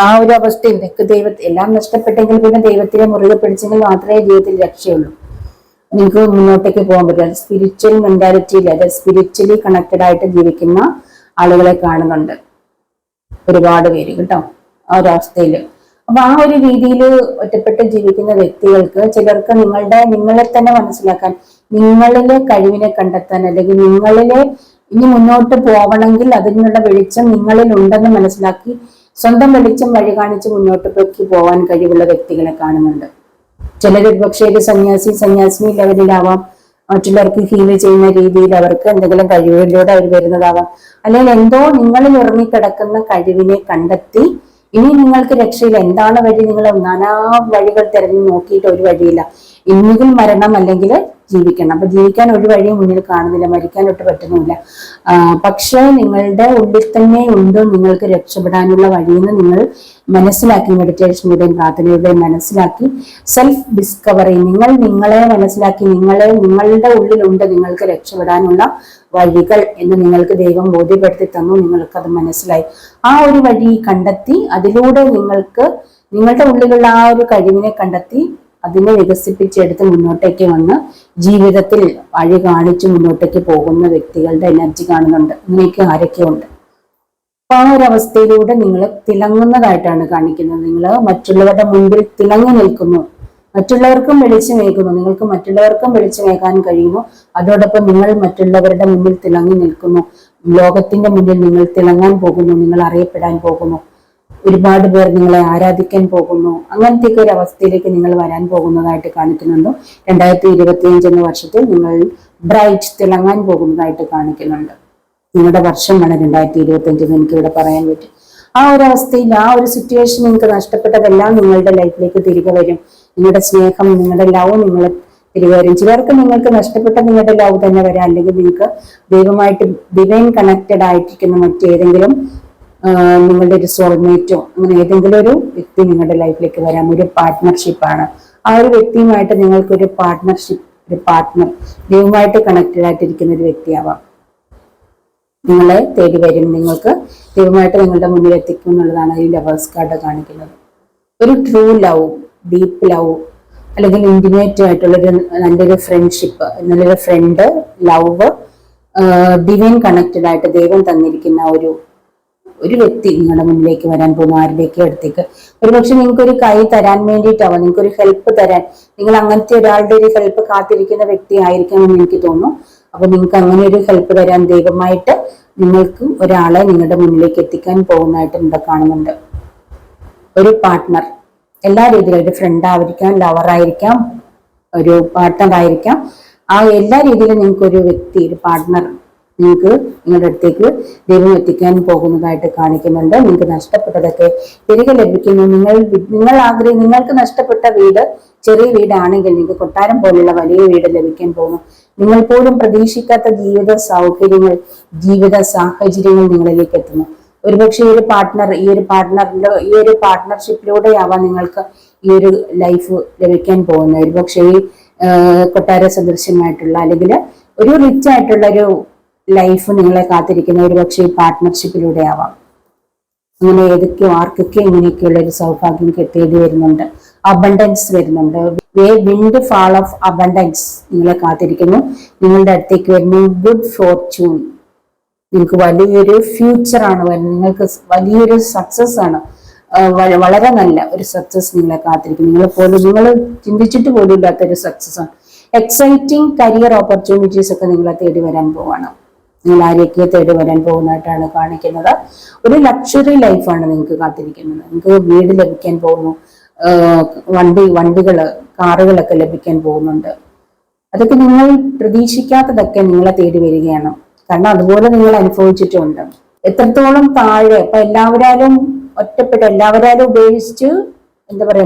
ആ ഒരു അവസ്ഥയിൽ എല്ലാം നഷ്ടപ്പെട്ടെങ്കിൽ പിന്നെ ദൈവത്തിനെ മുറുകെ പിടിച്ചെങ്കിൽ മാത്രമേ ജീവിതത്തിൽ രക്ഷയുള്ളൂ. നിങ്ങൾക്ക് മുന്നോട്ടേക്ക് പോകാൻ പറ്റും. സ്പിരിച്വൽ മെന്റാലിറ്റിയിൽ, അതായത് സ്പിരിച്വലി കണക്റ്റഡ് ആയിട്ട് ജീവിക്കുന്ന ആളുകളെ കാണുന്നുണ്ട് ഒരുപാട് പേര് കേട്ടോ ആ ഒരു അവസ്ഥയിൽ. അപ്പൊ ആ ഒരു രീതിയിൽ ഒറ്റപ്പെട്ട് ജീവിക്കുന്ന വ്യക്തികൾക്ക്, ചിലർക്ക് നിങ്ങളെ തന്നെ മനസ്സിലാക്കാൻ, നിങ്ങളിലെ കഴിവിനെ കണ്ടെത്താൻ, അല്ലെങ്കിൽ നിങ്ങളിലെ ഇനി മുന്നോട്ട് പോകണമെങ്കിൽ അതിനുള്ള വെളിച്ചം നിങ്ങളിൽ ഉണ്ടെന്ന് മനസ്സിലാക്കി സ്വന്തം വെളിച്ചം വഴി കാണിച്ച് മുന്നോട്ടേക്ക് പോകാൻ കഴിവുള്ള വ്യക്തികളെ കാണുന്നുണ്ട്. ചിലർ പക്ഷേ ഒരു സന്യാസിനി ലെവലിലാവാം. മറ്റുള്ളവർക്ക് ഹീൽ ചെയ്യുന്ന രീതിയിൽ അവർക്ക് എന്തെങ്കിലും കഴിവുകളിലൂടെ അവർ വരുന്നതാവാം. അല്ലെങ്കിൽ എന്തോ നിങ്ങളിൽ ഉറങ്ങിക്കിടക്കുന്ന കഴിവിനെ കണ്ടെത്തി ഇനി നിങ്ങൾക്ക് രക്ഷയില്ല, എന്താണ് വഴി, നിങ്ങൾ നാനാ വഴികൾ തിരഞ്ഞു നോക്കിയിട്ട് ഒരു വഴിയില്ല. ഇന്നുകിൽ മരണം, അല്ലെങ്കിൽ ജീവിക്കണം. അപ്പൊ ജീവിക്കാൻ ഒരു വഴിയും മുന്നിൽ കാണുന്നില്ല, മരിക്കാനൊട്ട് പറ്റുന്നില്ല. പക്ഷേ നിങ്ങളുടെ ഉള്ളിൽ തന്നെ ഉണ്ട് നിങ്ങൾക്ക് രക്ഷപ്പെടാനുള്ള വഴിയെന്ന് നിങ്ങൾ മനസ്സിലാക്കി, മെഡിറ്റേഷനിലൂടെയും പ്രാർത്ഥനയുടെയും മനസ്സിലാക്കി, സെൽഫ് ഡിസ്കവറി, നിങ്ങളെ മനസ്സിലാക്കി, നിങ്ങളുടെ ഉള്ളിലുണ്ട് നിങ്ങൾക്ക് രക്ഷപ്പെടാനുള്ള വഴികൾ എന്ന് നിങ്ങൾക്ക് ദൈവം ബോധ്യപ്പെടുത്തി തന്നു. നിങ്ങൾക്കത് മനസ്സിലായി. ആ ഒരു വഴി കണ്ടെത്തി അതിലൂടെ നിങ്ങളുടെ ഉള്ളിലുള്ള ആ ഒരു കഴിവിനെ കണ്ടെത്തി അതിനെ വികസിപ്പിച്ചെടുത്ത് മുന്നോട്ടേക്ക് വന്ന് ജീവിതത്തിൽ വഴി കാണിച്ച് മുന്നോട്ടേക്ക് പോകുന്ന വ്യക്തികളുടെ എനർജി കാണുന്നുണ്ട്. ഇങ്ങനെയൊക്കെ ആരൊക്കെയുണ്ട്. അപ്പൊ ആ ഒരു അവസ്ഥയിലൂടെ നിങ്ങൾ തിളങ്ങുന്നതായിട്ടാണ് കാണിക്കുന്നത്. നിങ്ങൾ മറ്റുള്ളവരുടെ മുൻപിൽ തിളങ്ങി നിൽക്കുന്നു, മറ്റുള്ളവർക്കും വെളിച്ചമേകുന്നു, നിങ്ങൾക്ക് മറ്റുള്ളവർക്കും വെളിച്ചമേകാൻ കഴിയുന്നു. അതോടൊപ്പം നിങ്ങൾ മറ്റുള്ളവരുടെ മുന്നിൽ തിളങ്ങി നിൽക്കുന്നു, ലോകത്തിന്റെ മുന്നിൽ നിങ്ങൾ തിളങ്ങാൻ പോകുന്നു, നിങ്ങൾ അറിയപ്പെടാൻ പോകുന്നു, ഒരുപാട് പേർ നിങ്ങളെ ആരാധിക്കാൻ പോകുന്നു. അങ്ങനത്തെയൊക്കെ ഒരു അവസ്ഥയിലേക്ക് നിങ്ങൾ വരാൻ പോകുന്നതായിട്ട് കാണിക്കുന്നുണ്ട്. 2025 എന്ന വർഷത്തിൽ നിങ്ങൾ ബ്രൈറ്റ് തിളങ്ങാൻ പോകുന്നതായിട്ട് കാണിക്കുന്നുണ്ട്. നിങ്ങളുടെ വർഷമാണ് 2025 എന്ന് എനിക്ക് ഇവിടെ പറയാൻ പറ്റും. ആ ഒരു അവസ്ഥയിൽ ആ ഒരു സിറ്റുവേഷൻ നിങ്ങൾക്ക് നഷ്ടപ്പെട്ടതെല്ലാം നിങ്ങളുടെ ലൈഫിലേക്ക് തിരികെ വരും. നിങ്ങളുടെ സ്നേഹം, നിങ്ങളുടെ ലവ് നിങ്ങൾ തിരികെ വരും. ചിലർക്ക് നിങ്ങൾക്ക് നഷ്ടപ്പെട്ട നിങ്ങളുടെ ലവ് തന്നെ വരാം, അല്ലെങ്കിൽ നിങ്ങൾക്ക് ദൈവമായിട്ട് ഡിവൈൻ കണക്റ്റഡ് ആയിട്ടിരിക്കുന്ന മറ്റേതെങ്കിലും നിങ്ങളുടെ ഒരു സോൾമേറ്റോ അങ്ങനെ ഏതെങ്കിലും ഒരു വ്യക്തി നിങ്ങളുടെ ലൈഫിലേക്ക് വരാം. ഒരു പാർട്ട്ണർഷിപ്പാണ്. ആ ഒരു വ്യക്തിയുമായിട്ട് നിങ്ങൾക്കൊരു പാർട്ട്ണർഷിപ്പ്, ഒരു പാർട്ട്ണർ ദൈവമായിട്ട് കണക്റ്റഡ് ആയിട്ടിരിക്കുന്ന ഒരു വ്യക്തിയാവാം. നിങ്ങളെ തേടി വരും, നിങ്ങൾക്ക് ദൈവമായിട്ട് നിങ്ങളുടെ മുന്നിൽ എത്തിക്കും എന്നുള്ളതാണ് ഈ ലവേഴ്സ് കാർഡ് കാണിക്കുന്നത്. ഒരു ട്രൂ ലവ്, ഡീപ്പ് ലവ്, അല്ലെങ്കിൽ ഇന്റിമേറ്റ് ആയിട്ടുള്ളൊരു നല്ലൊരു ഫ്രണ്ട്ഷിപ്പ്, നല്ലൊരു ഫ്രണ്ട്, ലവ്, ഡിവൈൻ കണക്റ്റഡ് ആയിട്ട് ദൈവം തന്നിരിക്കുന്ന ഒരു വ്യക്തി നിങ്ങളുടെ മുന്നിലേക്ക് വരാൻ പോകുന്നു. ആരുടെയൊക്കെ അടുത്തേക്ക് ഒരുപക്ഷെ നിങ്ങൾക്കൊരു കൈ തരാൻ വേണ്ടിയിട്ടാവാം, നിങ്ങൾക്കൊരു ഹെൽപ്പ് തരാൻ, നിങ്ങൾ അങ്ങനത്തെ ഒരാളുടെ ഒരു ഹെൽപ്പ് കാത്തിരിക്കുന്ന വ്യക്തി ആയിരിക്കാമെന്ന് എനിക്ക് തോന്നുന്നു. അപ്പൊ നിങ്ങൾക്ക് അങ്ങനെ ഒരു ഹെൽപ്പ് തരാൻ ദൈവമായിട്ട് നിങ്ങൾക്ക് ഒരാളെ നിങ്ങളുടെ മുന്നിലേക്ക് എത്തിക്കാൻ പോകുന്നതായിട്ട് ഇവിടെ കാണുന്നുണ്ട്. ഒരു പാർട്ട്ണർ, എല്ലാ രീതിയിലും ഒരു ഫ്രണ്ട് ആയിരിക്കാം, ലവർ ആയിരിക്കാം, ഒരു പാർട്ട്ണർ ആയിരിക്കാം. ആ എല്ലാ രീതിയിലും നിങ്ങൾക്ക് ഒരു വ്യക്തി, ഒരു പാർട്ട്ണർ നിങ്ങൾക്ക് നിങ്ങളുടെ അടുത്തേക്ക് ദൈവം എത്തിക്കാൻ പോകുന്നതായിട്ട് കാണിക്കുന്നുണ്ട്. നിങ്ങൾക്ക് നഷ്ടപ്പെട്ടതൊക്കെ തിരികെ ലഭിക്കുന്നു. നിങ്ങൾക്ക് നഷ്ടപ്പെട്ട വീട് ചെറിയ വീടാണെങ്കിൽ നിങ്ങൾക്ക് കൊട്ടാരം പോലുള്ള വലിയ വീട് ലഭിക്കാൻ പോകുന്നു. നിങ്ങൾ പോലും പ്രതീക്ഷിക്കാത്ത ജീവിത സൗകര്യങ്ങൾ, ജീവിത സാഹചര്യങ്ങൾ നിങ്ങളിലേക്ക് എത്തുന്നു. ഒരുപക്ഷെ ഈ ഒരു പാർട്ട്ണർഷിപ്പിലൂടെയാവാം നിങ്ങൾക്ക് ഈ ഒരു ലൈഫ് ലഭിക്കാൻ പോകുന്നത്. ഒരുപക്ഷെ ഈ കൊട്ടാര സദൃശ്യമായിട്ടുള്ള അല്ലെങ്കിൽ ഒരു റിച്ച് ആയിട്ടുള്ള ഒരു ലൈഫ് നിങ്ങളെ കാത്തിരിക്കുന്ന ഒരുപക്ഷെ ഈ പാർട്ട്ണർഷിപ്പിലൂടെ ആവാം. അങ്ങനെ ആർക്കൊക്കെ ഇങ്ങനെയൊക്കെയുള്ള ഒരു സൗഭാഗ്യം തേടി വരുന്നുണ്ട്. അബണ്ടൻസ് വരുന്നുണ്ട്. വിൻഡ് ഫാൾ ഓഫ് അബണ്ടൻസ് നിങ്ങളെ കാത്തിരിക്കുന്നു. നിങ്ങളുടെ അടുത്തേക്ക് വരുന്നു ഗുഡ് ഫോർച്യൂൺ. നിങ്ങൾക്ക് വലിയൊരു ഫ്യൂച്ചറാണ് വരുന്നത്. നിങ്ങൾക്ക് വലിയൊരു സക്സസ് ആണ്. വളരെ നല്ല ഒരു സക്സസ് നിങ്ങളെ കാത്തിരിക്കും. നിങ്ങൾ ചിന്തിച്ചിട്ട് പോലും ഇല്ലാത്ത ഒരു സക്സസ് ആണ്. എക്സൈറ്റിംഗ് കരിയർ ഓപ്പർച്യൂണിറ്റീസ് ഒക്കെ നിങ്ങളെ തേടി വരാൻ പോവാണ്. നിങ്ങൾ ആരെയൊക്കെ തേടി വരാൻ പോകുന്നതായിട്ടാണ് കാണിക്കുന്നത്. ഒരു ലക്ഷറി ലൈഫാണ് നിങ്ങൾക്ക് കാത്തിരിക്കുന്നത്. നിങ്ങൾക്ക് വീട് ലഭിക്കാൻ പോകുന്നു, വണ്ടികള്, കാറുകളൊക്കെ ലഭിക്കാൻ പോകുന്നുണ്ട്. അതൊക്കെ നിങ്ങൾ പ്രതീക്ഷിക്കാത്തതൊക്കെ നിങ്ങളെ തേടി വരികയാണ്. കാരണം അതുപോലെ നിങ്ങൾ അനുഭവിച്ചിട്ടുണ്ട്. എത്രത്തോളം താഴെ അപ്പൊ എല്ലാവരാലും ഒറ്റപ്പെട്ട്, എല്ലാവരാലും ഉപേക്ഷിച്ച്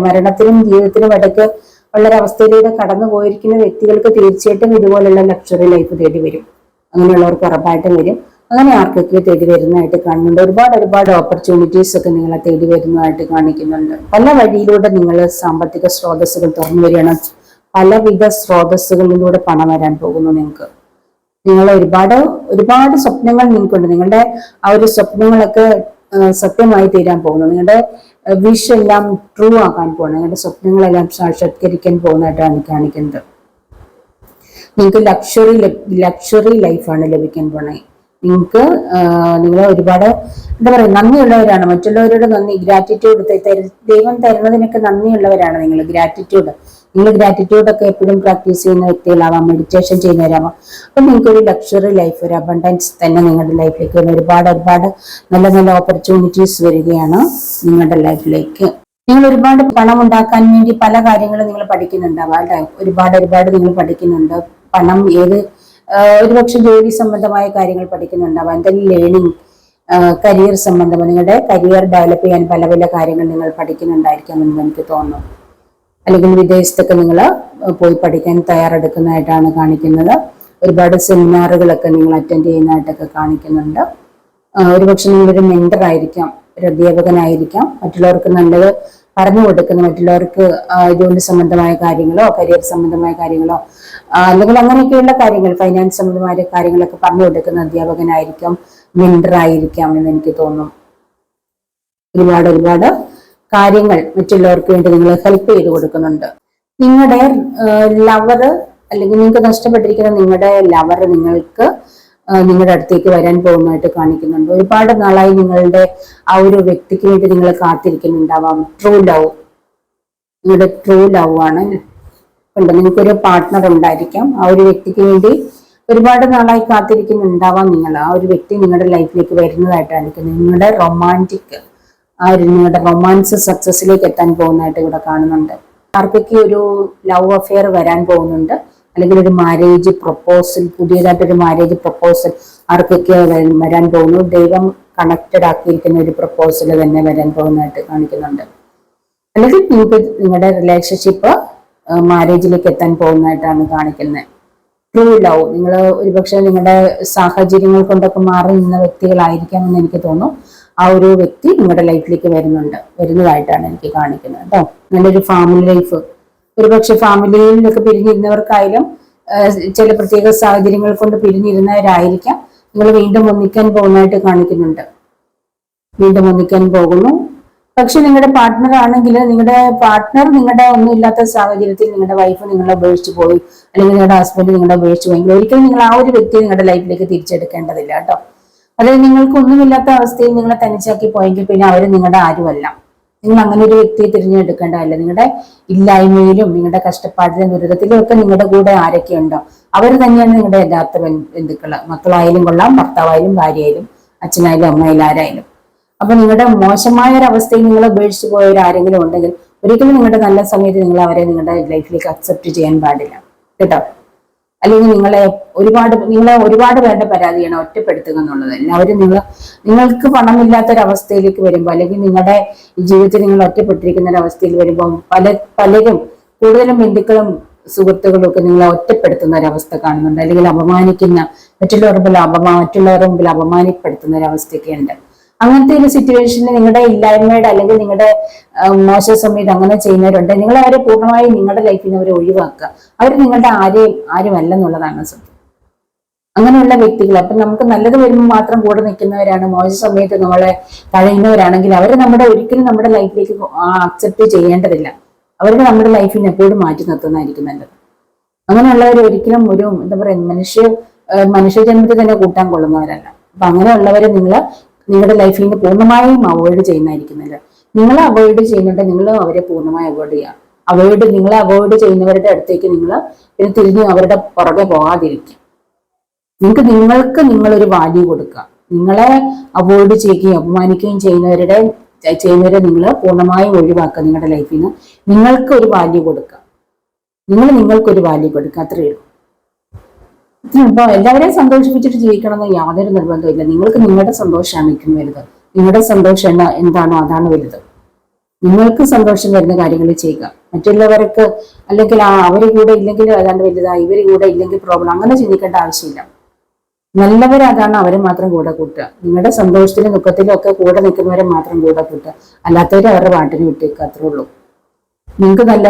മരണത്തിനും ജീവിതത്തിനും ഇടയ്ക്ക് ഉള്ളൊരവസ്ഥയിലൂടെ കടന്നു പോയിരിക്കുന്ന വ്യക്തികൾക്ക് തീർച്ചയായിട്ടും ഇതുപോലുള്ള ലക്ഷറി ലൈഫ് തേടി വരും. അങ്ങനെയുള്ളവർക്ക് ഉറപ്പായിട്ടും വരും. അങ്ങനെ ആർക്കൊക്കെ തേടി വരുന്നതായിട്ട് കാണുന്നുണ്ട്. ഒരുപാട് ഓപ്പർച്യൂണിറ്റീസ് ഒക്കെ നിങ്ങളെ തേടി വരുന്നതായിട്ട് കാണിക്കുന്നുണ്ട്. പല വഴിയിലൂടെ നിങ്ങൾ സാമ്പത്തിക സ്രോതസ്സുകൾ തുറന്നു വരികയാണ്. പലവിധ സ്രോതസ്സുകളിലൂടെ പണം വരാൻ പോകുന്നു നിങ്ങൾക്ക്. നിങ്ങൾ ഒരുപാട് സ്വപ്നങ്ങൾ നിങ്ങൾക്കുണ്ട്. നിങ്ങളുടെ ആ ഒരു സ്വപ്നങ്ങളൊക്കെ സത്യമായി തീരാൻ പോകുന്നു. നിങ്ങളുടെ വിഷ് എല്ലാം ട്രൂ ആക്കാൻ പോകുന്നു. നിങ്ങളുടെ സ്വപ്നങ്ങളെല്ലാം സാക്ഷാത്കരിക്കാൻ പോകുന്നതായിട്ടാണ് കാണിക്കുന്നത്. നിങ്ങൾക്ക് ലക്ഷറി ലൈഫാണ് ലഭിക്കാൻ പോണേ. നിങ്ങൾ ഒരുപാട് നന്ദിയുള്ളവരാണ്. മറ്റുള്ളവരോട് ഗ്രാറ്റിറ്റ്യൂഡ്, ദൈവം തരുന്നതിനൊക്കെ നന്ദിയുള്ളവരാണ് നിങ്ങൾ. നിങ്ങൾ ഗ്രാറ്റിറ്റ്യൂഡൊക്കെ എപ്പോഴും പ്രാക്ടീസ് ചെയ്യുന്ന വ്യക്തികളാവാം, മെഡിറ്റേഷൻ ചെയ്യുന്നവരാവാം. അപ്പൊ നിങ്ങൾക്കൊരു ലക്ഷറി ലൈഫ്, ഒരു അബണ്ടൻസ് തന്നെ നിങ്ങളുടെ ലൈഫിലേക്ക് വരുന്ന ഒരുപാട് നല്ല ഓപ്പർച്യൂണിറ്റീസ് വരികയാണ് നിങ്ങളുടെ ലൈഫിലേക്ക്. നിങ്ങൾ ഒരുപാട് പണം ഉണ്ടാക്കാൻ വേണ്ടി പല കാര്യങ്ങളും നിങ്ങൾ പഠിക്കുന്നുണ്ടാവാം അല്ലെ? ഒരുപാട് നിങ്ങൾ പഠിക്കുന്നുണ്ട്. പണം ഒരുപക്ഷെ ജോലി സംബന്ധമായ കാര്യങ്ങൾ പഠിക്കുന്നുണ്ടാവാം, എന്തെങ്കിലും ലേണിംഗ്, കരിയർ സംബന്ധമായ നിങ്ങളുടെ കരിയർ ഡെവലപ്പ് ചെയ്യാൻ പല കാര്യങ്ങൾ നിങ്ങൾ പഠിക്കുന്നുണ്ടായിരിക്കാം എന്ന് എനിക്ക് തോന്നുന്നു. അല്ലെങ്കിൽ വിദേശത്തൊക്കെ നിങ്ങൾ പോയി പഠിക്കാൻ തയ്യാറെടുക്കുന്നതായിട്ടാണ് കാണിക്കുന്നത്. ഒരുപാട് സെമിനാറുകളൊക്കെ നിങ്ങൾ അറ്റൻഡ് ചെയ്യുന്നതായിട്ടൊക്കെ കാണിക്കുന്നുണ്ട്. ഒരുപക്ഷെ നിങ്ങളൊരു മെന്റർ ആയിരിക്കാം, ഒരു അധ്യാപകനായിരിക്കാം, മറ്റുള്ളവർക്ക് നല്ലത് പറഞ്ഞു കൊടുക്കുന്ന, മറ്റുള്ളവർക്ക് ജോലി സംബന്ധമായ കാര്യങ്ങളോ കരിയർ സംബന്ധമായ കാര്യങ്ങളോ അല്ലെങ്കിൽ അങ്ങനെയൊക്കെയുള്ള കാര്യങ്ങൾ, ഫൈനാൻസ് സംബന്ധമായ കാര്യങ്ങളൊക്കെ പറഞ്ഞു കൊടുക്കുന്ന അധ്യാപകനായിരിക്കാം, മെന്റർ ആയിരിക്കാം എന്ന് എനിക്ക് തോന്നുന്നു. ഒരുപാട് കാര്യങ്ങൾ മറ്റുള്ളവർക്ക് വേണ്ടി നിങ്ങൾ ഹെൽപ്പ് ചെയ്ത് കൊടുക്കുന്നുണ്ട്. നിങ്ങളുടെ ലവർ അല്ലെങ്കിൽ നിങ്ങൾക്ക് നഷ്ടപ്പെട്ടിരിക്കുന്ന നിങ്ങളുടെ ലവർ നിങ്ങൾക്ക് നിങ്ങളുടെ അടുത്തേക്ക് വരാൻ പോകുന്നതായിട്ട് കാണിക്കുന്നുണ്ട്. ഒരുപാട് നാളായി നിങ്ങളുടെ ആ ഒരു വ്യക്തിക്ക് വേണ്ടി നിങ്ങൾ കാത്തിരിക്കുന്നുണ്ടാവാം. ട്രൂ ലവ്, നിങ്ങളുടെ ട്രൂ ലവ് ആണ്. ഉണ്ട്, നിങ്ങൾക്കൊരു പാർട്ട്ണർ ഉണ്ടായിരിക്കാം. ആ ഒരു വ്യക്തിക്ക് വേണ്ടി ഒരുപാട് നാളായി കാത്തിരിക്കുന്നുണ്ടാവാം. നിങ്ങൾ ആ ഒരു വ്യക്തി നിങ്ങളുടെ ലൈഫിലേക്ക് വരുന്നതായിട്ട് കാണിക്കുന്നത്. നിങ്ങളുടെ നിങ്ങളുടെ റൊമാൻസ് സക്സസിലേക്ക് എത്താൻ പോകുന്നതായിട്ട് ഇവിടെ കാണുന്നുണ്ട്. ആർക്കൊക്കെ ഒരു ലവ് അഫെയർ വരാൻ പോകുന്നുണ്ട്, അല്ലെങ്കിൽ ഒരു മാരേജ് പ്രപ്പോസൽ, പുതിയതായിട്ടൊരു മാരേജ് പ്രപ്പോസൽ ആർക്കൊക്കെ വരാൻ പോകുന്നു. ദൈവം കണക്റ്റഡ് ആക്കിയിരിക്കുന്ന ഒരു പ്രപ്പോസൽ തന്നെ വരാൻ പോകുന്നതായിട്ട് കാണിക്കുന്നുണ്ട്. അല്ലെങ്കിൽ നിങ്ങൾക്ക് നിങ്ങളുടെ റിലേഷൻഷിപ്പ് മാരേജിലേക്ക് എത്താൻ പോകുന്നതായിട്ടാണ് കാണിക്കുന്നത്. ട്രൂ ലവ്, നിങ്ങൾ ഒരുപക്ഷെ നിങ്ങളുടെ സാഹചര്യങ്ങൾ കൊണ്ടൊക്കെ മാറി നിന്ന വ്യക്തികളായിരിക്കാം എന്ന് എനിക്ക് തോന്നുന്നു. ആ ഒരു വ്യക്തി നിങ്ങളുടെ ലൈഫിലേക്ക് വരുന്നതായിട്ടാണ് എനിക്ക് കാണിക്കുന്നത് കേട്ടോ. നല്ലൊരു ഫാമിലി ലൈഫ്, ഒരുപക്ഷെ ഫാമിലിയിലൊക്കെ പിരിഞ്ഞിരുന്നവർക്കായാലും ചില പ്രത്യേക സാഹചര്യങ്ങൾ കൊണ്ട് പിരിഞ്ഞിരുന്നവരായിരിക്കാം. നിങ്ങൾ വീണ്ടും ഒന്നിക്കാൻ പോകുന്നതായിട്ട് കാണിക്കുന്നുണ്ട്. വീണ്ടും ഒന്നിക്കാൻ പോകുന്നു. പക്ഷെ നിങ്ങളുടെ പാർട്ട്ണർ ആണെങ്കിൽ, നിങ്ങളുടെ പാർട്ട്ണർ നിങ്ങളുടെ ഒന്നുമില്ലാത്ത സാഹചര്യത്തിൽ നിങ്ങളുടെ വൈഫ് നിങ്ങളെ ഉപേക്ഷിച്ച് പോയി, അല്ലെങ്കിൽ നിങ്ങളുടെ ഹസ്ബൻഡ് നിങ്ങളെ ഉപേക്ഷിച്ച് പോയെങ്കിൽ ഒരിക്കലും നിങ്ങൾ ആ ഒരു വ്യക്തിയെ നിങ്ങളുടെ ലൈഫിലേക്ക് തിരിച്ചെടുക്കേണ്ടതില്ല കേട്ടോ. അതായത് നിങ്ങൾക്ക് ഒന്നുമില്ലാത്ത അവസ്ഥയിൽ നിങ്ങളെ തനിച്ചാക്കി പോയെങ്കിൽ പിന്നെ അവർ നിങ്ങളുടെ ആരുമല്ല. നിങ്ങൾ അങ്ങനെ ഒരു വ്യക്തിയെ തിരഞ്ഞെടുക്കേണ്ടതല്ല. നിങ്ങളുടെ ഇല്ലായ്മയിലും നിങ്ങളുടെ കഷ്ടപ്പാടിലും ദുരിതത്തിലും ഒക്കെ നിങ്ങളുടെ കൂടെ ആരൊക്കെയുണ്ടോ അവർ തന്നെയാണ് നിങ്ങളുടെ യഥാർത്ഥ ബന്ധുക്കള്. മക്കളായാലും കൊള്ളാം, ഭർത്താവായാലും ഭാര്യയായാലും അച്ഛനായാലും അമ്മയായാലും ആരായാലും. അപ്പൊ നിങ്ങളുടെ മോശമായ ഒരു അവസ്ഥയിൽ നിങ്ങൾ ഉപേക്ഷിച്ച് പോയവരാരെങ്കിലും ഉണ്ടെങ്കിൽ ഒരിക്കലും നിങ്ങളുടെ നല്ല സമയത്ത് നിങ്ങൾ അവരെ നിങ്ങളുടെ ലൈഫിലേക്ക് അക്സെപ്റ്റ് ചെയ്യാൻ പാടില്ല കേട്ടോ. അല്ലെങ്കിൽ നിങ്ങളെ ഒരുപാട് പേരുടെ പരാതിയാണ് ഒറ്റപ്പെടുത്തുക എന്നുള്ളത്. എല്ലാവരും നിങ്ങൾക്ക് പണമില്ലാത്തൊരവസ്ഥയിലേക്ക് വരുമ്പോൾ, അല്ലെങ്കിൽ നിങ്ങളുടെ ജീവിതത്തിൽ നിങ്ങൾ ഒറ്റപ്പെട്ടിരിക്കുന്ന ഒരു അവസ്ഥയിൽ വരുമ്പോൾ പലരും, കൂടുതലും ബന്ധുക്കളും സുഹൃത്തുക്കളും ഒക്കെ നിങ്ങളെ ഒറ്റപ്പെടുത്തുന്ന ഒരവസ്ഥ കാണുന്നുണ്ട്. അല്ലെങ്കിൽ അപമാനിക്കുന്ന, മറ്റുള്ളവരുടെ മുമ്പിൽ അപമാനപ്പെടുത്തുന്ന ഒരവസ്ഥയൊക്കെ ഉണ്ട്. അങ്ങനത്തെ ഒരു സിറ്റുവേഷനിൽ നിങ്ങളുടെ ഇല്ലായ്മയുടെ അല്ലെങ്കിൽ നിങ്ങളുടെ മോശ സമയത്ത് അങ്ങനെ ചെയ്യുന്നവരുണ്ട്. നിങ്ങൾ അവരെ പൂർണ്ണമായും നിങ്ങളുടെ ലൈഫിൽ നിന്ന് അവരെ ഒഴിവാക്കുക. അവർ നിങ്ങളുടെ ആരുമല്ലെന്നുള്ളതാണ് സത്യം. അങ്ങനെയുള്ള വ്യക്തികൾ, അപ്പൊ നമുക്ക് നല്ലത് വരുമ്പോൾ മാത്രം കൂടെ നിൽക്കുന്നവരാണ്. മോശ സമയത്ത് നമ്മളെ തഴയുന്നവരാണെങ്കിൽ അവരെ ഒരിക്കലും നമ്മുടെ ലൈഫിലേക്ക് അക്സെപ്റ്റ് ചെയ്യേണ്ടതില്ല. അവരുടെ നമ്മുടെ ലൈഫിൽ എപ്പോഴും മാറ്റി നിർത്തുന്നതായിരിക്കും നല്ലത്. അങ്ങനെയുള്ളവർ ഒരിക്കലും ഒരു എന്താ പറയുക മനുഷ്യജന്മത്തിൽ തന്നെ കൂട്ടാൻ കൊള്ളുന്നവരല്ല. അപ്പൊ അങ്ങനെയുള്ളവരെ നിങ്ങളുടെ ലൈഫിൽ നിന്ന് പൂർണ്ണമായും അവോയ്ഡ് ചെയ്യുന്നതായിരിക്കുന്നില്ല. നിങ്ങൾ അവോയ്ഡ് ചെയ്യുന്നുണ്ട്, നിങ്ങൾ അവരെ പൂർണ്ണമായി അവോയ്ഡ് ചെയ്യുക. നിങ്ങളെ അവോയ്ഡ് ചെയ്യുന്നവരുടെ അടുത്തേക്ക് നിങ്ങൾ പിന്നെ തിരിഞ്ഞ് അവരുടെ പുറകെ പോകാതിരിക്കുക. നിങ്ങൾക്ക് നിങ്ങളൊരു വാല്യൂ കൊടുക്കുക. നിങ്ങളെ അവോയ്ഡ് ചെയ്യുകയും അപമാനിക്കുകയും ചെയ്യുന്നവരെ നിങ്ങൾ പൂർണ്ണമായും ഒഴിവാക്കുക. നിങ്ങളുടെ ലൈഫിൽ നിന്ന് നിങ്ങൾക്ക് ഒരു വാല്യൂ കൊടുക്കുക. നിങ്ങൾക്കൊരു വാല്യൂ കൊടുക്കുക, അത്രയേ ഉള്ളൂ. ഇപ്പൊ എല്ലാവരെയും സന്തോഷിപ്പിച്ചിട്ട് ജീവിക്കണമെന്ന് യാതൊരു നിർബന്ധമില്ല. നിങ്ങൾക്ക് നിങ്ങളുടെ സന്തോഷമാണ് ഏറ്റവും വലുത്. നിങ്ങളുടെ സന്തോഷം എന്താണോ അതാണ് വലുത്. നിങ്ങൾക്ക് സന്തോഷം വരുന്ന കാര്യങ്ങൾ ചെയ്യുക. മറ്റുള്ളവർക്ക് അല്ലെങ്കിൽ അവര് കൂടെ ഇല്ലെങ്കിൽ അതാണ്ട് വലുതാ, ഇവര് കൂടെ ഇല്ലെങ്കിൽ പ്രോബ്ലം, അങ്ങനെ ചിന്തിക്കേണ്ട ആവശ്യമില്ല. നല്ലവരതാണ് അവരെ മാത്രം കൂടെ കൂട്ടുക. നിങ്ങളുടെ സന്തോഷത്തിലും ദുഃഖത്തിലും ഒക്കെ കൂടെ നിൽക്കുന്നവരെ മാത്രം കൂടെ കൂട്ടുക. അല്ലാത്തവരെ അവരുടെ പാട്ടിന് വിട്ടേക്കുക, അത്രേ ഉള്ളൂ. നിങ്ങൾക്ക് നല്ല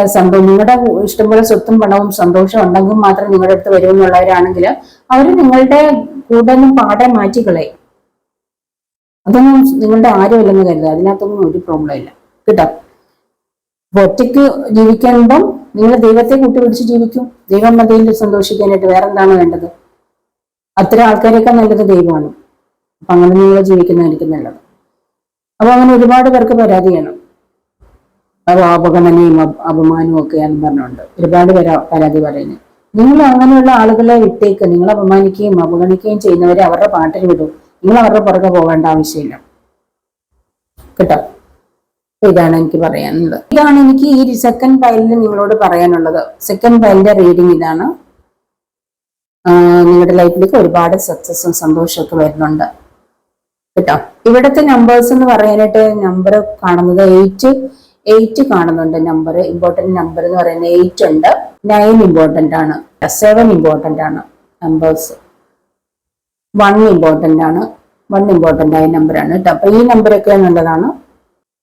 നിങ്ങളുടെ ഇഷ്ടംപോലെ സ്വത്തും പണവും സന്തോഷം ഉണ്ടെങ്കിൽ മാത്രം നിങ്ങളുടെ അടുത്ത് വരുമെന്നുള്ളവരാണെങ്കിൽ അവർ നിങ്ങളുടെ കൂടെ പാടെ മാറ്റിക്കളയും. അതൊന്നും നിങ്ങളുടെ ആരുമല്ലെന്ന് കരുതുക. അതിനകത്തൊന്നും ഒരു പ്രോബ്ലം ഇല്ല കേട്ടോ. അപ്പൊ ഒറ്റയ്ക്ക് ജീവിക്കുമ്പം നിങ്ങൾ ദൈവത്തെ കൂട്ടുപിടിച്ച് ജീവിക്കും. ദൈവം മതിയിൽ സന്തോഷിക്കാനായിട്ട് വേറെന്താണ് വേണ്ടത്? അത്തരം ആൾക്കാരെയൊക്കെ നല്ലത് ദൈവമാണ്. അപ്പൊ അങ്ങനെ നിങ്ങൾ ജീവിക്കുന്നതായിരിക്കും നല്ലത്. അപ്പൊ അങ്ങനെ ഒരുപാട് പേർക്ക് പരാതിയാണ്, അവഗണനയും അപമാനവും ഒക്കെയാണെന്ന് പറഞ്ഞുകൊണ്ട് ഒരുപാട് പേര് പരാതി പറയുന്നത്. നിങ്ങൾ അങ്ങനെയുള്ള ആളുകളെ വിട്ടേക്ക്. നിങ്ങൾ അപമാനിക്കുകയും അവഗണിക്കുകയും ചെയ്യുന്നവരെ അവരുടെ പാട്ടിന് വിടും. നിങ്ങൾ അവരുടെ പുറകെ പോകേണ്ട ആവശ്യമില്ല കേട്ടോ. ഇതാണ് എനിക്ക് പറയാനുള്ളത്. ഇതാണ് എനിക്ക് ഈ സെക്കൻഡ് പൈലിൽ നിങ്ങളോട് പറയാനുള്ളത്. സെക്കൻഡ് പൈലിന്റെ റീഡിങ് ഇതാണ്. നിങ്ങളുടെ ലൈഫിലേക്ക് ഒരുപാട് സക്സസും സന്തോഷവും ഒക്കെ വരുന്നുണ്ട് കേട്ടോ. ഇവിടുത്തെ നമ്പേഴ്സ് എന്ന് പറയാനായിട്ട് നമ്പർ കാണുന്നത് 8 കാണുന്നുണ്ട്. നമ്പർ ഇമ്പോർട്ടന്റ് നമ്പർ എന്ന് പറയുന്നത് 8 ഉണ്ട്. 9 ഇമ്പോർട്ടന്റ് ആണ്. 7 ഇമ്പോർട്ടന്റ് ആണ്. നമ്പേഴ്സ് 1 ഇമ്പോർട്ടന്റ് ആണ്. 1 ഇമ്പോർട്ടന്റ് ആയ നമ്പറാണ് കേട്ടോ. അപ്പൊ ഈ നമ്പറൊക്കെ നല്ലതാണ്.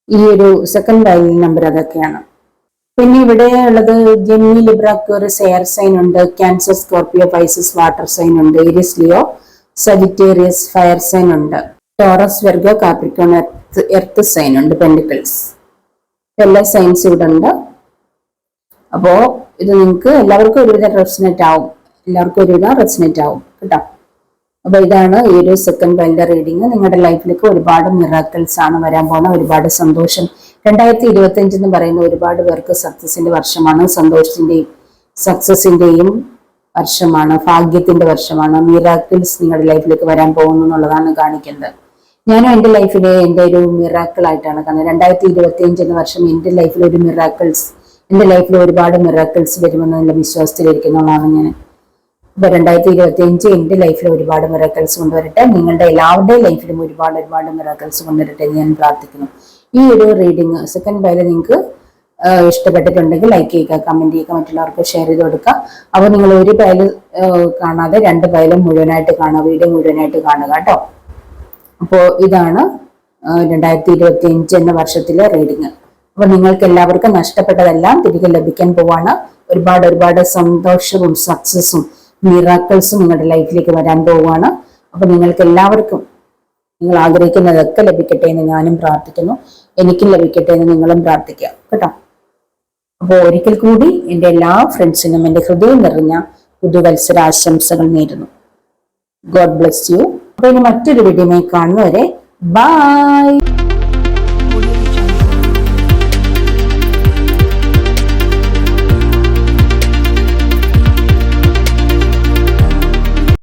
ഈ ഒരു സെക്കൻഡ് പൈൽ നമ്പർ അതൊക്കെയാണ്. പിന്നെ ഇവിടെ ഉള്ളത് Gemini, Libra, Aquarius air sign ഉണ്ട്. Cancer, Scorpio, Pisces water sign ഉണ്ട്. Aries, Leo, Sagittarius fire sign ഉണ്ട്. Taurus, Virgo, Capricorn, earth sign ഉണ്ട്. പെൻഡിക്കിൾസ്, എല്ലാ സൈൻസ് ഇവിടെ ഉണ്ട്. അപ്പോ ഇത് നിങ്ങൾക്ക് എല്ലാവർക്കും ഒരുവിധം റെസിനേറ്റ് ആവും കേട്ടോ. അപ്പൊ ഇതാണ് ഈ ഒരു സെക്കൻഡ് പൈലിന്റെ റീഡിങ്. നിങ്ങളുടെ ലൈഫിലേക്ക് ഒരുപാട് മിറാക്കിൾസ് ആണ് വരാൻ പോകുന്ന, ഒരുപാട് സന്തോഷം. 2025 എന്ന് പറയുന്ന ഒരുപാട് പേർക്ക് സക്സസിന്റെ വർഷമാണ്, സന്തോഷത്തിന്റെയും സക്സസിന്റെയും വർഷമാണ്, ഭാഗ്യത്തിന്റെ വർഷമാണ്. മിറാക്കിൾസ് നിങ്ങളുടെ ലൈഫിലേക്ക് വരാൻ പോകുന്നു എന്നുള്ളതാണ് കാണിക്കുന്നത്. ഞാനും എൻ്റെ ലൈഫിലെ എൻ്റെ ഒരു മിറാക്കിൾ ആയിട്ടാണ് കാണുന്നത്. 2025 എന്ന വർഷം എൻ്റെ ലൈഫിൽ ഒരു മിറാക്കിൾസ്, എൻ്റെ ലൈഫിൽ ഒരുപാട് മിറാക്കിൾസ് വരുമെന്നുള്ള വിശ്വാസത്തിലിരിക്കുന്നതാണ് ഞാൻ. അപ്പൊ 2025 എൻ്റെ ലൈഫിൽ ഒരുപാട് മിറാക്കിൾസ് കൊണ്ടുവരട്ടെ. നിങ്ങളുടെ എല്ലാവരുടെയും ലൈഫിലും ഒരുപാട് മിറാക്കിൾസ് കൊണ്ടുവരട്ടെ എന്ന് ഞാൻ പ്രാർത്ഥിക്കുന്നു. ഈ ഒരു റീഡിങ് സെക്കൻഡ് പൈല് നിങ്ങൾക്ക് ഇഷ്ടപ്പെട്ടിട്ടുണ്ടെങ്കിൽ ലൈക്ക് ചെയ്യുക, കമന്റ് ചെയ്യുക, മറ്റുള്ളവർക്ക് ഷെയർ ചെയ്ത് കൊടുക്കുക. അപ്പോൾ നിങ്ങൾ ഒരു പൈല് കാണാതെ 2 പൈലും മുഴുവനായിട്ട് കാണുക, വീഡിയോ മുഴുവനായിട്ട് കാണുക കേട്ടോ. അപ്പോൾ ഇതാണ് 2025 എന്ന വർഷത്തിലെ റീഡിങ്. അപ്പൊ നിങ്ങൾക്ക് എല്ലാവർക്കും നഷ്ടപ്പെട്ടതെല്ലാം തിരികെ ലഭിക്കാൻ പോവാണ്. ഒരുപാട് സന്തോഷവും സക്സസും മിറാക്കിൾസും നിങ്ങളുടെ ലൈഫിലേക്ക് വരാൻ പോവുകയാണ്. അപ്പൊ നിങ്ങൾക്ക് എല്ലാവർക്കും നിങ്ങൾ ആഗ്രഹിക്കുന്നതൊക്കെ ലഭിക്കട്ടെ എന്ന് ഞാനും പ്രാർത്ഥിക്കുന്നു. എനിക്കും ലഭിക്കട്ടെ എന്ന് നിങ്ങളും പ്രാർത്ഥിക്കുക കേട്ടോ. അപ്പോൾ ഒരിക്കൽ കൂടി എൻ്റെ എല്ലാ ഫ്രണ്ട്സിനും എൻ്റെ ഹൃദയം നിറഞ്ഞ പുതുവത്സര ആശംസകൾ നേരുന്നു. God bless you. അപ്പൊ ഇനി മറ്റൊരു വീഡിയോയിൽ കാണുന്നവരെ ബൈ.